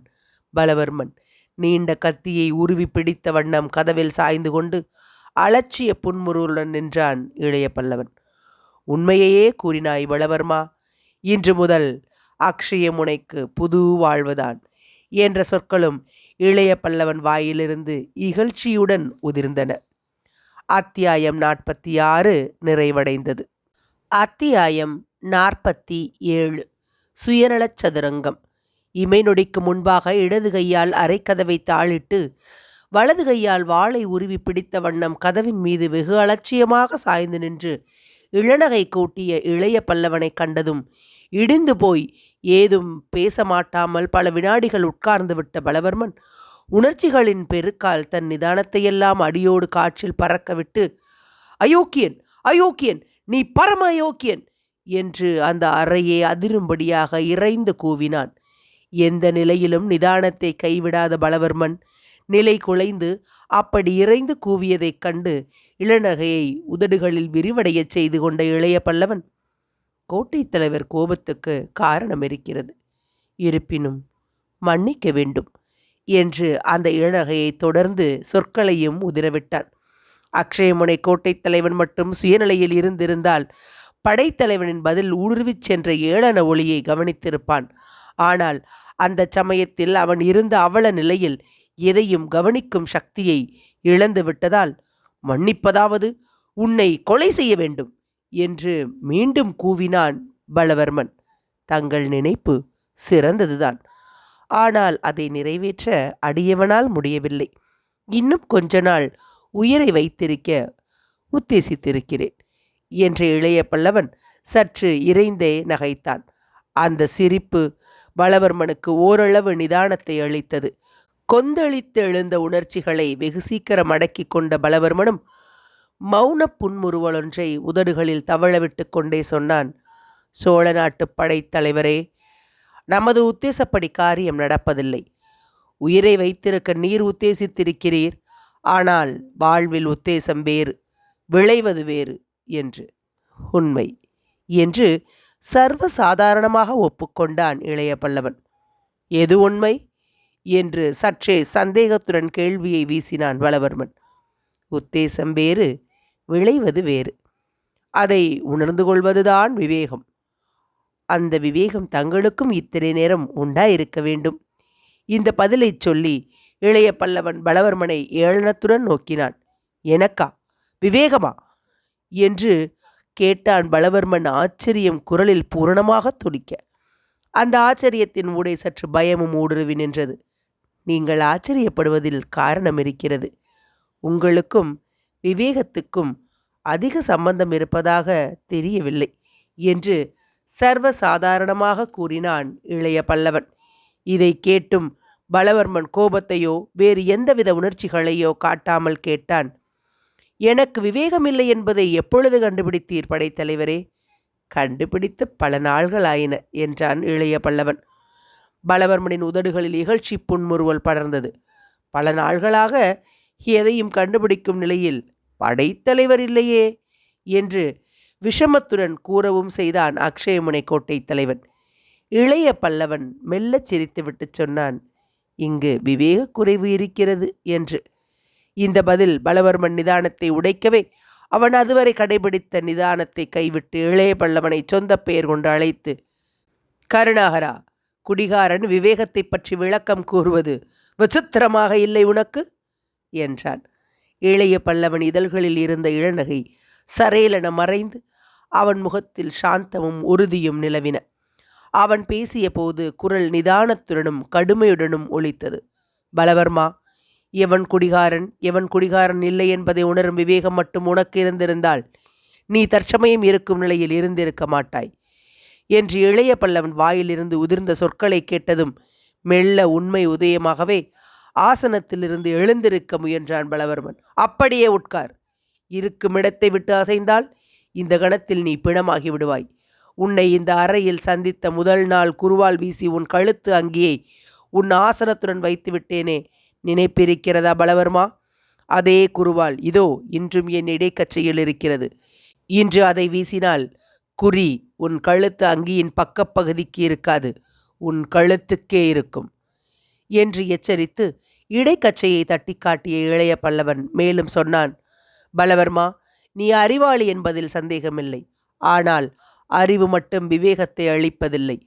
பலவர்மன். நீண்ட கத்தியை உருவி பிடித்த வண்ணம் கதவில் சாய்ந்து கொண்டு அலட்சிய புன்முறுவலுடன் நின்றான் இளைய பல்லவன். உண்மையையே கூறினாய் பலவர்மா. இன்று முதல் அக்ஷயமுனைக்கு புது வாழ்வுதான் என்ற சொற்களும் இளைய பல்லவன் வாயிலிருந்து இகழ்ச்சியுடன் உதிர்ந்தன. அத்தியாயம் 46 நிறைவடைந்தது. அத்தியாயம் 47 சுயநலச் சதுரங்கம். இமை நொடிக்கு முன்பாக இடது கையால் அரைக்கதவை தாளிட்டு வலது கையால் வாளை உருவி பிடித்த வண்ணம் கதவின் மீது வெகு அலட்சியமாக சாய்ந்து நின்று இளநகை கூட்டிய இளைய பல்லவனை கண்டதும் இடிந்து போய் ஏதும் பேச மாட்டாமல் பல வினாடிகள் உட்கார்ந்து விட்ட பலவர்மன் உணர்ச்சிகளின் பெருக்கால் தன் நிதானத்தையெல்லாம் அடியோடு காற்றில் பறக்கவிட்டு, அயோக்கியன், அயோக்கியன், நீ பரம அயோக்கியன் என்று அந்த அறையை அதிரும்படியாக இறைந்து கூவினான். எந்த நிலையிலும் நிதானத்தை கைவிடாத பலவர்மன் நிலை குலைந்து அப்படி இறைந்து கூவியதைக் கண்டு இளநகையை உதடுகளில் விரிவடையச் செய்து கொண்ட இளைய பல்லவன், கோட்டை தலைவர் கோபத்துக்கு காரணம் இருக்கிறது, இருப்பினும் மன்னிக்க வேண்டும் என்று அந்த இளநகையை தொடர்ந்து சொற்களையும் உதிரவிட்டான். அக்ஷயமுனை கோட்டை தலைவன் மட்டும் சுயநிலையில் இருந்திருந்தால் படைத்தலைவனின் பதில் ஊடுருவிச் சென்ற ஏளன ஒளியை கவனித்திருப்பான். ஆனால் அந்த சமயத்தில் அவன் இருந்த அவல நிலையில் எதையும் கவனிக்கும் சக்தியை இழந்து விட்டதால், மன்னிப்பதாவது உன்னை கொலை செய்ய வேண்டும் என்று மீண்டும் கூவினான் பலவர்மன். தங்கள் நினைப்பு சிறந்ததுதான், ஆனால் அதை நிறைவேற்ற அடியவனால் முடியவில்லை. இன்னும் கொஞ்ச நாள் உயிரை வைத்திருக்க உத்தேசித்திருக்கிறேன் என்ற இளைய பல்லவன் சற்று இறைந்தே நகைத்தான். அந்த சிரிப்பு பலவர்மனுக்கு ஓரளவு நிதானத்தை அளித்தது. கொந்தளித்து எழுந்த உணர்ச்சிகளை வெகு சீக்கிரம் அடக்கி கொண்ட பலவர்மனும் மௌன புன்முறுவலொன்றை உதடுகளில் தவழவிட்டு கொண்டே சொன்னான். சோழ நாட்டு படைத்தலைவரே, நமது உத்தேசப்படி காரியம் நடப்பதில்லை. உயிரை வைத்திருக்க நீர் உத்தேசித்திருக்கிறீர், ஆனால் வாழ்வில் உத்தேசம் வேறு, விளைவது வேறு என்று. உண்மை என்று சர்வசாதாரணமாக ஒப்புக்கொண்டான் இளைய பல்லவன். எது உண்மை என்று சற்றே சந்தேகத்துடன் கேள்வியை வீசினான் பலவர்மன். உத்தேசம் வேறு, விளைவது வேறு. அதை உணர்ந்து கொள்வதுதான் விவேகம். அந்த விவேகம் தங்களுக்கும் இத்தனை நேரம் உண்டாயிருக்க வேண்டும். இந்த பதிலை சொல்லி இளைய பல்லவன் பலவர்மனை ஏளனத்துடன் நோக்கினான். எனக்கா விவேகமா என்று கேட்டான் பலவர்மன் ஆச்சரியம் குரலில் பூரணமாக துடிக்க. அந்த ஆச்சரியத்தின் ஊடே சற்று பயமும் ஊடுருவி நின்றது. நீங்கள் ஆச்சரியப்படுவதில் காரணம் இருக்கிறது. உங்களுக்கும் விவேகத்துக்கும் அதிக சம்பந்தம் இருப்பதாக தெரியவில்லை என்று சர்வசாதாரணமாக கூறினான் இளைய பல்லவன். இதை கேட்டும் பலவர்மன் கோபத்தையோ வேறு எந்தவித உணர்ச்சிகளையோ காட்டாமல் கேட்டான். எனக்கு விவேகமில்லை என்பதை எப்பொழுது கண்டுபிடித்தீர் படைத்தலைவரே? கண்டுபிடித்து பல நாள்களாயின என்றான் இளைய பல்லவன். பலவர்மனின் உதடுகளில் இகழ்ச்சி புன்முறுவல் படர்ந்தது. பல நாள்களாக எதையும் கண்டுபிடிக்கும் நிலையில் படைத்தலைவர் இல்லையே என்று விஷமத்துடன் கூறவும் செய்தான் அக்ஷயமுனை கோட்டை தலைவன். இளைய பல்லவன் மெல்லச் சிரித்துவிட்டு சொன்னான், இங்கு விவேக குறைவு இருக்கிறது என்று. இந்த பதில் பலவர்மன் நிதானத்தை உடைக்கவே அவன் அதுவரை கடைபிடித்த நிதானத்தை கைவிட்டு இளைய பல்லவனை சொந்த பெயர் கொண்டு அழைத்து, கருணாகரா, குடிகாரன் விவேகத்தை பற்றி விளக்கம் கூறுவது விசித்திரமாக இல்லை உனக்கு என்றான். இளைய பல்லவன் இதழ்களில் இருந்த இளநகை சரேலென மறைந்து அவன் முகத்தில் சாந்தமும் உறுதியும் நிலவின. அவன் பேசிய போது குரல் நிதானத்துடனும் கடுமையுடனும் ஒலித்தது. பலவர்மா, எவன் குடிகாரன் எவன் குடிகாரன் இல்லை என்பதை உணரும் விவேகம் மட்டும் உனக்கு இருந்திருந்தால் நீ தற்சமயம் இருக்கும் நிலையில் இருந்திருக்க மாட்டாய் என்று இளைய பல்லவன் வாயிலிருந்து உதிர்ந்த சொற்களை கேட்டதும் மெல்ல உண்மை உதயமாகவே ஆசனத்திலிருந்து எழுந்திருக்க முயன்றான் பலவர்மன். அப்படியே உட்கார். இருக்கும் இடத்தை விட்டு அசைந்தால் இந்த கணத்தில் நீ பிணமாகி விடுவாய். உன்னை இந்த அறையில் சந்தித்த முதல் நாள் குருவால் வீசி உன் கழுத்து அங்கியை உன் ஆசனத்துடன் வைத்து விட்டேனே, நினைப்பிருக்கிறதா பலவர்மா? அதே குருவால் இதோ இன்றும் என் இடைக்கச்சையில் இருக்கிறது. இன்று அதை வீசினால் குறி உன் கழுத்து அங்கியின் பக்கப்பகுதிக்கு இருக்காது, உன் கழுத்துக்கே இருக்கும் என்று எச்சரித்து இடைக்கச்சையை தட்டி காட்டிய இளைய பல்லவன் மேலும் சொன்னான். பலவர்மா, நீ அறிவாளி என்பதில் சந்தேகமில்லை. ஆனால் அறிவு மட்டும் விவேகத்தை அளிப்பதில்லை.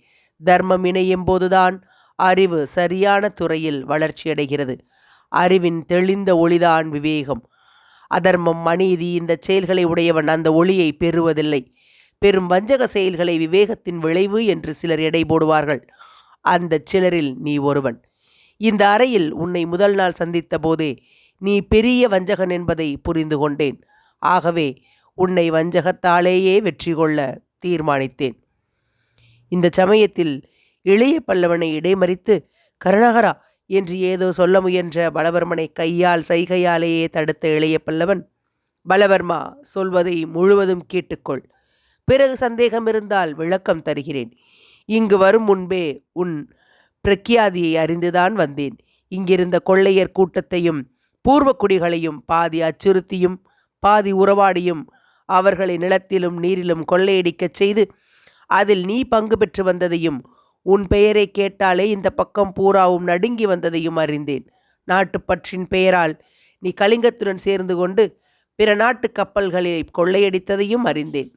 தர்மம் இணையும் போதுதான் அறிவு சரியான துறையில் வளர்ச்சியடைகிறது. அறிவின் தெளிந்த ஒளிதான் விவேகம். அதர்மம், அநீதி இந்த செயல்களை உடையவன் அந்த ஒளியை பெறுவதில்லை. பெரும் வஞ்சக செயல்களை விவேகத்தின் விளைவு என்று சிலர் எடை போடுவார்கள். அந்த சிலரில் நீ ஒருவன். இந்த அறையில் உன்னை முதல் நாள் சந்தித்த போதே நீ பெரிய வஞ்சகன் என்பதை புரிந்து கொண்டேன். ஆகவே உன்னை வஞ்சகத்தாலேயே வெற்றி கொள்ள தீர்மானித்தேன். இந்த சமயத்தில் இளைய பல்லவனை இடைமறித்து, கருணாகரா என்று ஏதோ சொல்ல முயன்ற பலவர்மனை கையால் சைகையாலேயே தடுத்த இளைய பல்லவன், பலவர்மா, சொல்வதை முழுவதும் கேட்டுக்கொள். பிறகு சந்தேகம் இருந்தால் விளக்கம் தருகிறேன். இங்கு வரும் முன்பே உன் பிரக்யாதியை அறிந்துதான் வந்தேன். இங்கிருந்த கொள்ளையர் கூட்டத்தையும் பூர்வக்குடிகளையும் பாதி அச்சுறுத்தியும் பாதி உறவாடியும் அவர்களை நிலத்திலும் நீரிலும் கொள்ளையடிக்கச் செய்து அதில் நீ பங்கு பெற்று வந்ததையும் உன் பெயரை கேட்டாலே இந்த பக்கம் பூராவும் நடுங்கி வந்ததையும் அறிந்தேன். நாட்டுப்பற்றின் பெயரால் நீ கலிங்கத்துடன் சேர்ந்து கொண்டு பிற நாட்டு கப்பல்களை கொள்ளையடித்ததையும் அறிந்தேன்.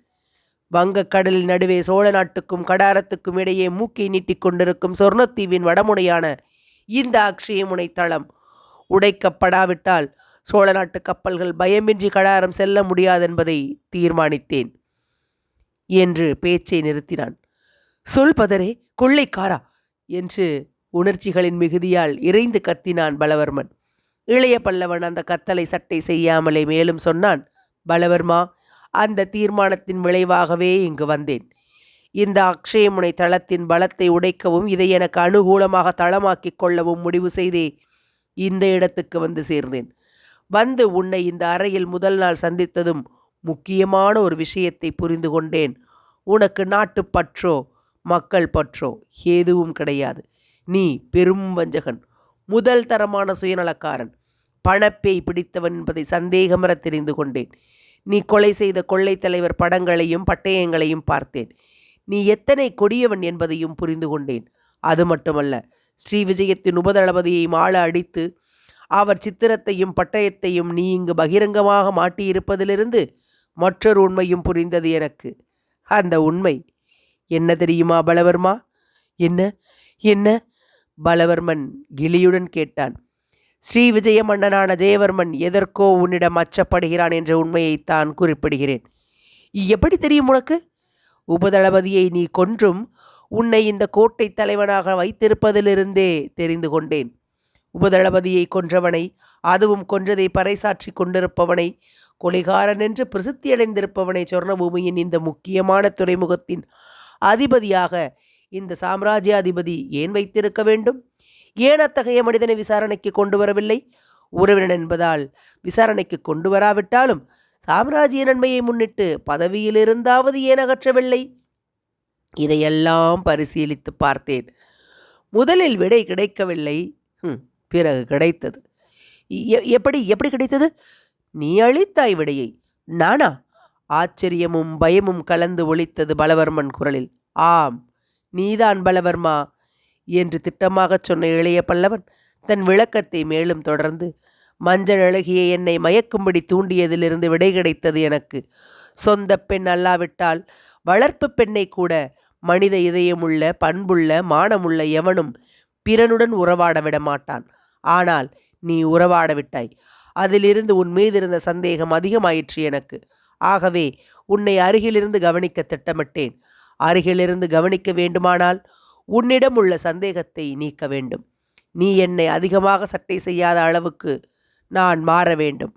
வங்கக்கடலின் நடுவே சோழ நாட்டுக்கும் கடாரத்துக்கும் இடையே மூக்கை நீட்டிக் கொண்டிருக்கும் சொர்ணத்தீவின் வடமுனையான இந்த அக்ஷயமுனை தளம் உடைக்கப்படாவிட்டால் சோழ நாட்டு கப்பல்கள் பயமின்றி கடாரம் செல்ல முடியாதென்பதை தீர்மானித்தேன் என்று பேச்சை நிறுத்தினான். சொல் பதரே, கொள்ளைக்காரா என்று உணர்ச்சிகளின் மிகுதியால் இறைந்து கத்தினான் பலவர்மன். இளைய பல்லவன் அந்த கத்தலை சட்டை செய்யாமலே மேலும் சொன்னான். பலவர்மா, அந்த தீர்மானத்தின் விளைவாகவே இங்கு வந்தேன். இந்த அக்ஷயமுனை தளத்தின் பலத்தை உடைக்கவும் இதை எனக்கு அனுகூலமாக தளமாக்கிக் கொள்ளவும் முடிவு செய்தே இந்த இடத்துக்கு வந்து சேர்ந்தேன். வந்து உன்னை இந்த அறையில் முதல் நாள் சந்தித்ததும் முக்கியமான ஒரு விஷயத்தை புரிந்து கொண்டேன். உனக்கு நாட்டு பற்றோ மக்கள் பற்றோ ஏதுவும் கிடையாது. நீ பெரும் வஞ்சகன், முதல் தரமான சுயநலக்காரன், பணப்பேய் பிடித்தவன் என்பதை சந்தேகமற தெரிந்து கொண்டேன். நீ கொலை செய்த கொள்ளை தலைவர் படங்களையும் பட்டயங்களையும் பார்த்தேன். நீ எத்தனை கொடியவன் என்பதையும் புரிந்து கொண்டேன். அது மட்டுமல்ல, ஸ்ரீ விஜயத்தின் உபதளபதியை மாள அடித்து அவர் சித்திரத்தையும் பட்டயத்தையும் நீ இங்கு பகிரங்கமாக மாட்டியிருப்பதிலிருந்து மற்றொரு உண்மையும் புரிந்தது எனக்கு. அந்த உண்மை என்ன தெரியுமா பலவர்மா? என்ன என்ன பலவர்மன் கிளியுடன் கேட்டான். ஸ்ரீ விஜய மன்னனான ஜெயவர்மன் எதற்கோ உன்னிடம் அச்சப்படுகிறான் என்ற உண்மையைத்தான் குறிப்பிடுகிறேன். எப்படி தெரியும் உனக்கு? உபதளபதியை நீ கொன்றும் உன்னை இந்த கோட்டை தலைவனாக வைத்திருப்பதிலிருந்தே தெரிந்து கொண்டேன். உபதளபதியை கொன்றவனை, அதுவும் கொன்றதை பறைசாற்றி கொண்டிருப்பவனை, கொலைகாரன் என்று பிரசித்தியடைந்திருப்பவனை சொர்ணபூமியின் இந்த முக்கியமான துறைமுகத்தின் அதிபதியாக இந்த சாம்ராஜ்யாதிபதி ஏன் வைத்திருக்க வேண்டும்? ஏன் அத்தகைய மனிதனை விசாரணைக்கு கொண்டு வரவில்லை? உறவினன் என்பதால் விசாரணைக்கு கொண்டு வராவிட்டாலும் சாம்ராஜ்ய நன்மையை முன்னிட்டு பதவியிலிருந்தாவது ஏன் அகற்றவில்லை? இதையெல்லாம் பரிசீலித்து பார்த்தேன். முதலில் விடை கிடைக்கவில்லை. பிறகு கிடைத்தது. எப்படி எப்படி கிடைத்தது? நீ அளித்தாய் விடையை. நானா? ஆச்சரியமும் பயமும் கலந்து ஒலித்தது பலவர்மன் குரலில். ஆம், நீதான் பலவர்மா என்று திட்டமாகச் சொன்ன இளைய பல்லவன் தன் விளக்கத்தை மேலும் தொடர்ந்து, மஞ்சள் அழகிய என்னை மயக்கும்படி தூண்டியதிலிருந்து விடை கிடைத்தது எனக்கு. சொந்த பெண் அல்லாவிட்டால் வளர்ப்பு பெண்ணை கூட மனித இதயமுள்ள பண்புள்ள மானமுள்ள எவனும் பிறனுடன் உறவாட விட மாட்டான். ஆனால் நீ உறவாட விட்டாய். அதிலிருந்து உன் மீது இருந்த சந்தேகம் அதிகமாயிற்று எனக்கு. ஆகவே உன்னை அருகிலிருந்து கவனிக்க திட்டமிட்டேன். அருகிலிருந்து கவனிக்க வேண்டுமானால் உன்னிடம் உள்ள சந்தேகத்தை நீக்க வேண்டும். நீ என்னை அதிகமாக சட்டை செய்யாத அளவுக்கு நான் மாற வேண்டும்.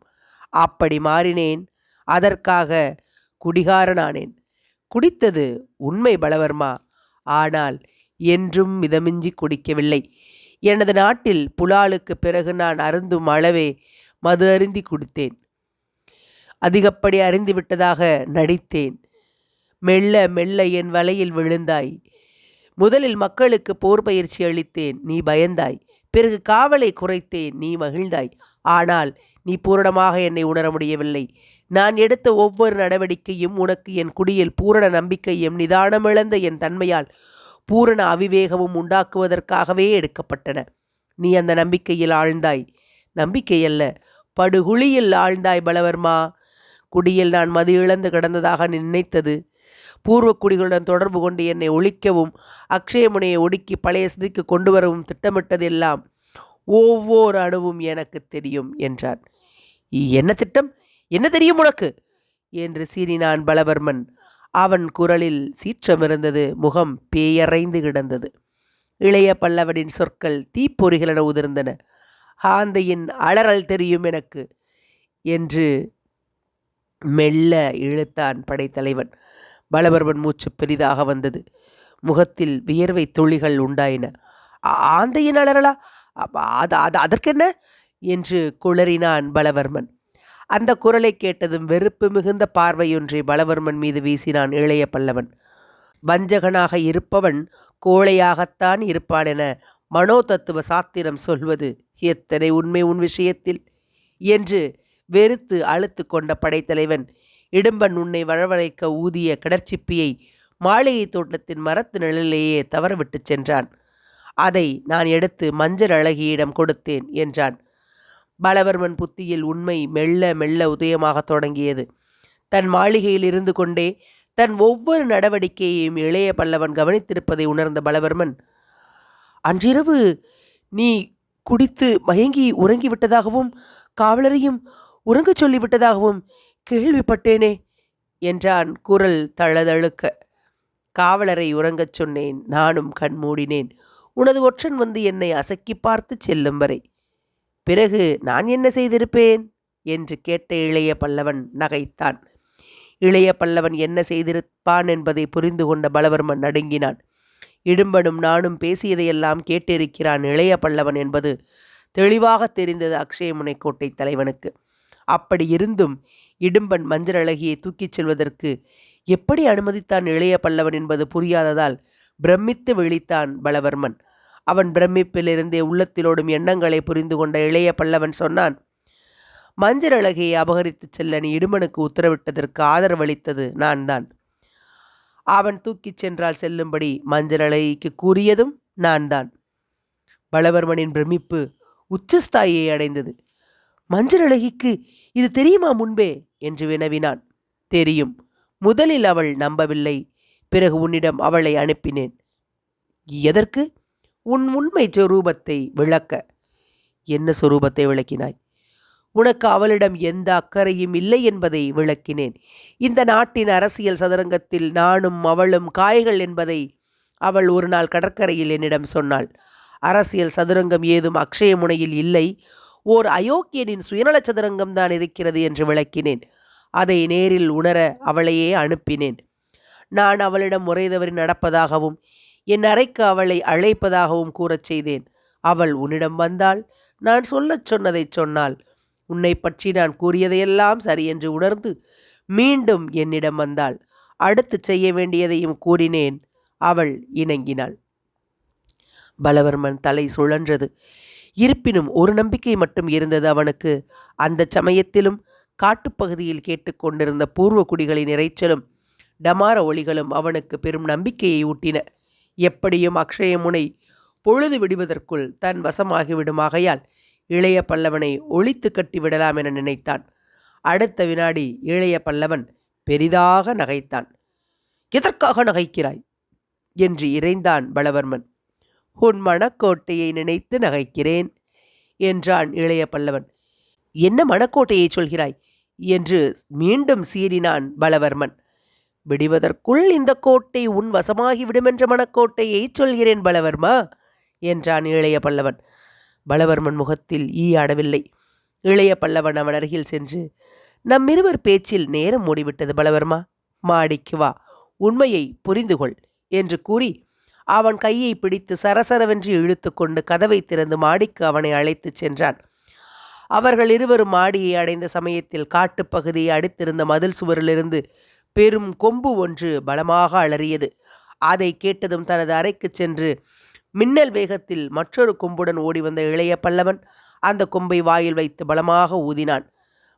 அப்படி மாறினேன். அதற்காக குடிகாரனானேன். குடித்தது உண்மை பலவர்மா. ஆனால் என்றும் மிதமிஞ்சி குடிக்கவில்லை. எனது நாட்டில் புலாலுக்கு பிறகு நான் அருந்தும் அளவே மது அருந்தி குடித்தேன். அதிகப்படி அறிந்துவிட்டதாக நடித்தேன். மெல்ல மெல்ல என் வலையில் விழுந்தாய். முதலில் மக்களுக்கு போர் பயிற்சி அளித்தேன், நீ பயந்தாய். பிறகு காவலை குறைத்தேன், நீ மகிழ்ந்தாய். ஆனால் நீ பூரணமாக என்னை உணர முடியவில்லை. நான் எடுத்த ஒவ்வொரு நடவடிக்கையும் உனக்கு என் குடியில் பூரண நம்பிக்கையும் நிதானமிழந்த என் தன்மையால் பூரண அவிவேகமும் உண்டாக்குவதற்காகவே எடுக்கப்பட்டன. நீ அந்த நம்பிக்கையில் ஆழ்ந்தாய். நம்பிக்கையல்ல, படுகுழியில் ஆழ்ந்தாய் பலவர்மா. குடியில் நான் மது இழந்து கிடந்ததாக நினைத்தது. பூர்வ குடிகளுடன் தொடர்பு கொண்டு என்னை ஒழிக்கவும் அக்ஷயமுனையை ஒடுக்கி பழைய ஸ்திதிக்கு கொண்டு வரவும் திட்டமிட்டதெல்லாம் ஒவ்வொரு அணுவும் எனக்கு தெரியும் என்றான். என்ன திட்டம்? என்ன தெரியும் உனக்கு என்று சீறினான் பலவர்மன். அவன் குரலில் சீற்றமிருந்தது. முகம் பேயறைந்து கிடந்தது. இளைய பல்லவனின் சொற்கள் தீப்பொறிகளென உதிர்ந்தன. ஆந்தையின் அலறல் தெரியும் எனக்கு என்று மெல்ல இழுத்தான் படைத்தலைவன். பலவர்மன் மூச்சு பெரிதாக வந்தது. முகத்தில் வியர்வை துளிகள் உண்டாயின. ஆந்தையின் அலறலா? அதற்கென்ன என்று குளறினான் பலவர்மன். அந்த குரலை கேட்டதும் வெறுப்பு மிகுந்த பார்வையொன்றை பலவர்மன் மீது வீசினான் இளைய பல்லவன். வஞ்சகனாக இருப்பவன் கோழையாகத்தான் இருப்பான் என மனோதத்துவ சாத்திரம் சொல்வது எத்தனை உண்மை உன் விஷயத்தில் என்று வெறுத்து அழுத்து கொண்ட படைத்தலைவன் இடும்பன் உன்னை வரவழைக்க ஊதிய கடற்சிப்பியை மாளிகை தோட்டத்தின் மரத்து நிழலிலேயே தவறவிட்டு சென்றான். அதை நான் எடுத்து மஞ்சள் அழகியிடம் கொடுத்தேன் என்றான். பலவர்மன் புத்தியில் உண்மை மெல்ல மெல்ல உதயமாக தொடங்கியது. தன் மாளிகையில் இருந்து கொண்டே தன் ஒவ்வொரு நடவடிக்கையையும் இளைய பல்லவன் கவனித்திருப்பதை உணர்ந்த பலவர்மன், அன்றிரவு நீ குடித்து மயங்கி உறங்கிவிட்டதாகவும் காவலரையும் உறங்கச் சொல்லிவிட்டதாகவும் கேள்விப்பட்டேனே என்றான் குரல் தளதழுக்க. காவலரை உறங்கச் சொன்னேன். நானும் கண் மூடினேன், உனது ஒற்றன் வந்து என்னை அசக்கி பார்த்து செல்லும் வரை. பிறகு நான் என்ன செய்திருப்பேன் என்று கேட்ட இளைய பல்லவன் நகைத்தான். இளைய பல்லவன் என்ன செய்திருப்பான் என்பதை புரிந்து கொண்ட பலவர்மன் நடுங்கினான். இடும்பனும் நானும் பேசியதையெல்லாம் கேட்டிருக்கிறான் இளைய பல்லவன் என்பது தெளிவாக தெரிந்தது அக்ஷயமுனை கோட்டை தலைவனுக்கு. அப்படி இருந்தும் இடும்பன் மஞ்சள் அழகியை தூக்கிச் செல்வதற்கு எப்படி அனுமதித்தான் இளைய பல்லவன் என்பது புரியாததால் பிரமித்து விழித்தான் பலவர்மன். அவன் பிரமிப்பிலிருந்தே உள்ளத்திலோடும் எண்ணங்களை புரிந்து கொண்ட இளைய பல்லவன் சொன்னான், மஞ்சள் அழகியை அபகரித்துச் செல்ல நீ இடும்பனுக்கு உத்தரவிட்டதற்கு ஆதரவளித்தது நான் தான். அவன் தூக்கிச் சென்றால் செல்லும்படி மஞ்சள் அழகிக்கு கூறியதும் நான் தான். பலவர்மனின் பிரமிப்பு உச்சஸ்தாயை அடைந்தது. மஞ்சள் அழகிக்கு இது தெரியுமா முன்பே என்று வினவினான். தெரியும். முதலில் அவள் நம்பவில்லை. பிறகு உன்னிடம் அவளை அனுப்பினேன். எதற்கு? உன் உண்மை சொரூபத்தை விளக்க. என்ன சொரூபத்தை விளக்கினாய்? உனக்கு அவளிடம் எந்த அக்கறையும் இல்லை என்பதை விளக்கினேன். இந்த நாட்டின் அரசியல் சதுரங்கத்தில் நானும் அவளும் காய்கள் என்பதை அவள் ஒரு நாள் கடற்கரையில் என்னிடம் சொன்னாள். அரசியல் சதுரங்கம் ஏதும் அக்ஷயமுனையில் இல்லை, ஓர் அயோக்கியனின் சுயநல சதுரங்கம்தான் இருக்கிறது என்று விளக்கினேன். அதை நேரில் உணர அவளையே அனுப்பினேன். நான் அவளிடம் முறை தவறி நடப்பதாகவும் என் அறைக்கு அவளை அழைப்பதாகவும் கூறச் செய்தேன். அவள் உன்னிடம் வந்தாள். நான் சொல்லச் சொன்னதை சொன்னாள். உன்னை பற்றி நான் கூறியதையெல்லாம் சரியென்று உணர்ந்து மீண்டும் என்னிடம் வந்தாள். அடுத்து செய்ய வேண்டியதையும் கூறினேன். அவள் இணங்கினாள். பலவர்மன் தலை சுழன்றது. இருப்பினும் ஒரு நம்பிக்கை மட்டும் இருந்தது அவனுக்கு. அந்த சமயத்திலும் காட்டுப்பகுதியில் கேட்டுக்கொண்டிருந்த பூர்வ குடிகளின் இறைச்சலும் டமார ஒளிகளும் அவனுக்கு பெரும் நம்பிக்கையை ஊட்டின. எப்படியும் அக்ஷயமுனை பொழுது விடுவதற்குள் தன் வசமாகிவிடுமாகையால் இளைய பல்லவனை ஒழித்து கட்டி விடலாம் என நினைத்தான். அடுத்த வினாடி இளைய பல்லவன் பெரிதாக நகைத்தான். எதற்காக நகைக்கிறாய் என்று இறைந்தான் பலவர்மன். உன் மணக்கோட்டையை நினைத்து நகைக்கிறேன் என்றான் இளைய பல்லவன். என்ன மணக்கோட்டையை சொல்கிறாய் என்று மீண்டும் சீறினான் பலவர்மன். விடுவதற்குள் இந்த கோட்டை உன் வசமாகிவிடுமென்ற மணக்கோட்டையை சொல்கிறேன் பலவர்மா என்றான் இளைய பல்லவன். பலவர்மன் முகத்தில் ஈ ஆடவில்லை. இளைய பல்லவன் அவன் அருகில் சென்று, நம்மிருவர் பேச்சில் நேரம் மூடிவிட்டது பலவர்மா, மாடிக்கு வா, உண்மையை புரிந்து கொள் என்று கூறி அவன் கையை பிடித்து சரசரவென்று இழுத்து கொண்டு கதவை திறந்து மாடிக்கு அவனை அழைத்து சென்றான். அவர்கள் இருவரும் மாடியை அடைந்த சமயத்தில் காட்டுப்பகுதியை அடுத்திருந்த மதில் சுவரிலிருந்து பெரும் கொம்பு ஒன்று பலமாக அலறியது. அதை கேட்டதும் தனது அறைக்கு சென்று மின்னல் வேகத்தில் மற்றொரு கொம்புடன் ஓடி வந்த இளைய பல்லவன் அந்த கொம்பை வாயில் வைத்து பலமாக ஊதினான்.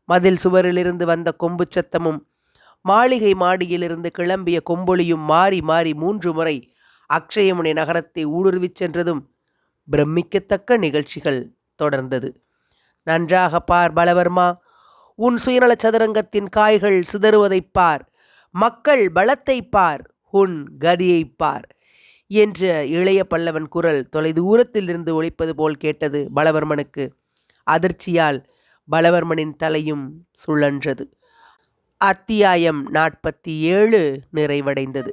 மதில் சுவரிலிருந்து வந்த கொம்பு சத்தமும் மாளிகை மாடியிலிருந்து கிளம்பிய கொம்பொலியும் மாறி மாறி 3 முறை அக்ஷயமுனை நகரத்தை ஊடுருவிச் சென்றதும் பிரமிக்கத்தக்க நிகழ்ச்சிகள் தொடர்ந்தது. நன்றாக பார் பலவர்மா, உன் சுயநல சதுரங்கத்தின் காய்கள் சிதறுவதைப் பார், மக்கள் பலத்தை பார், உன் கதியை பார் என்ற இளைய பல்லவன் குரல் தொலைதூரத்தில் இருந்து ஒலிப்பது போல் கேட்டது பலவர்மனுக்கு. அதிர்ச்சியால் பலவர்மனின் தலையும் சுழன்றது. அத்தியாயம் 47 நிறைவடைந்தது.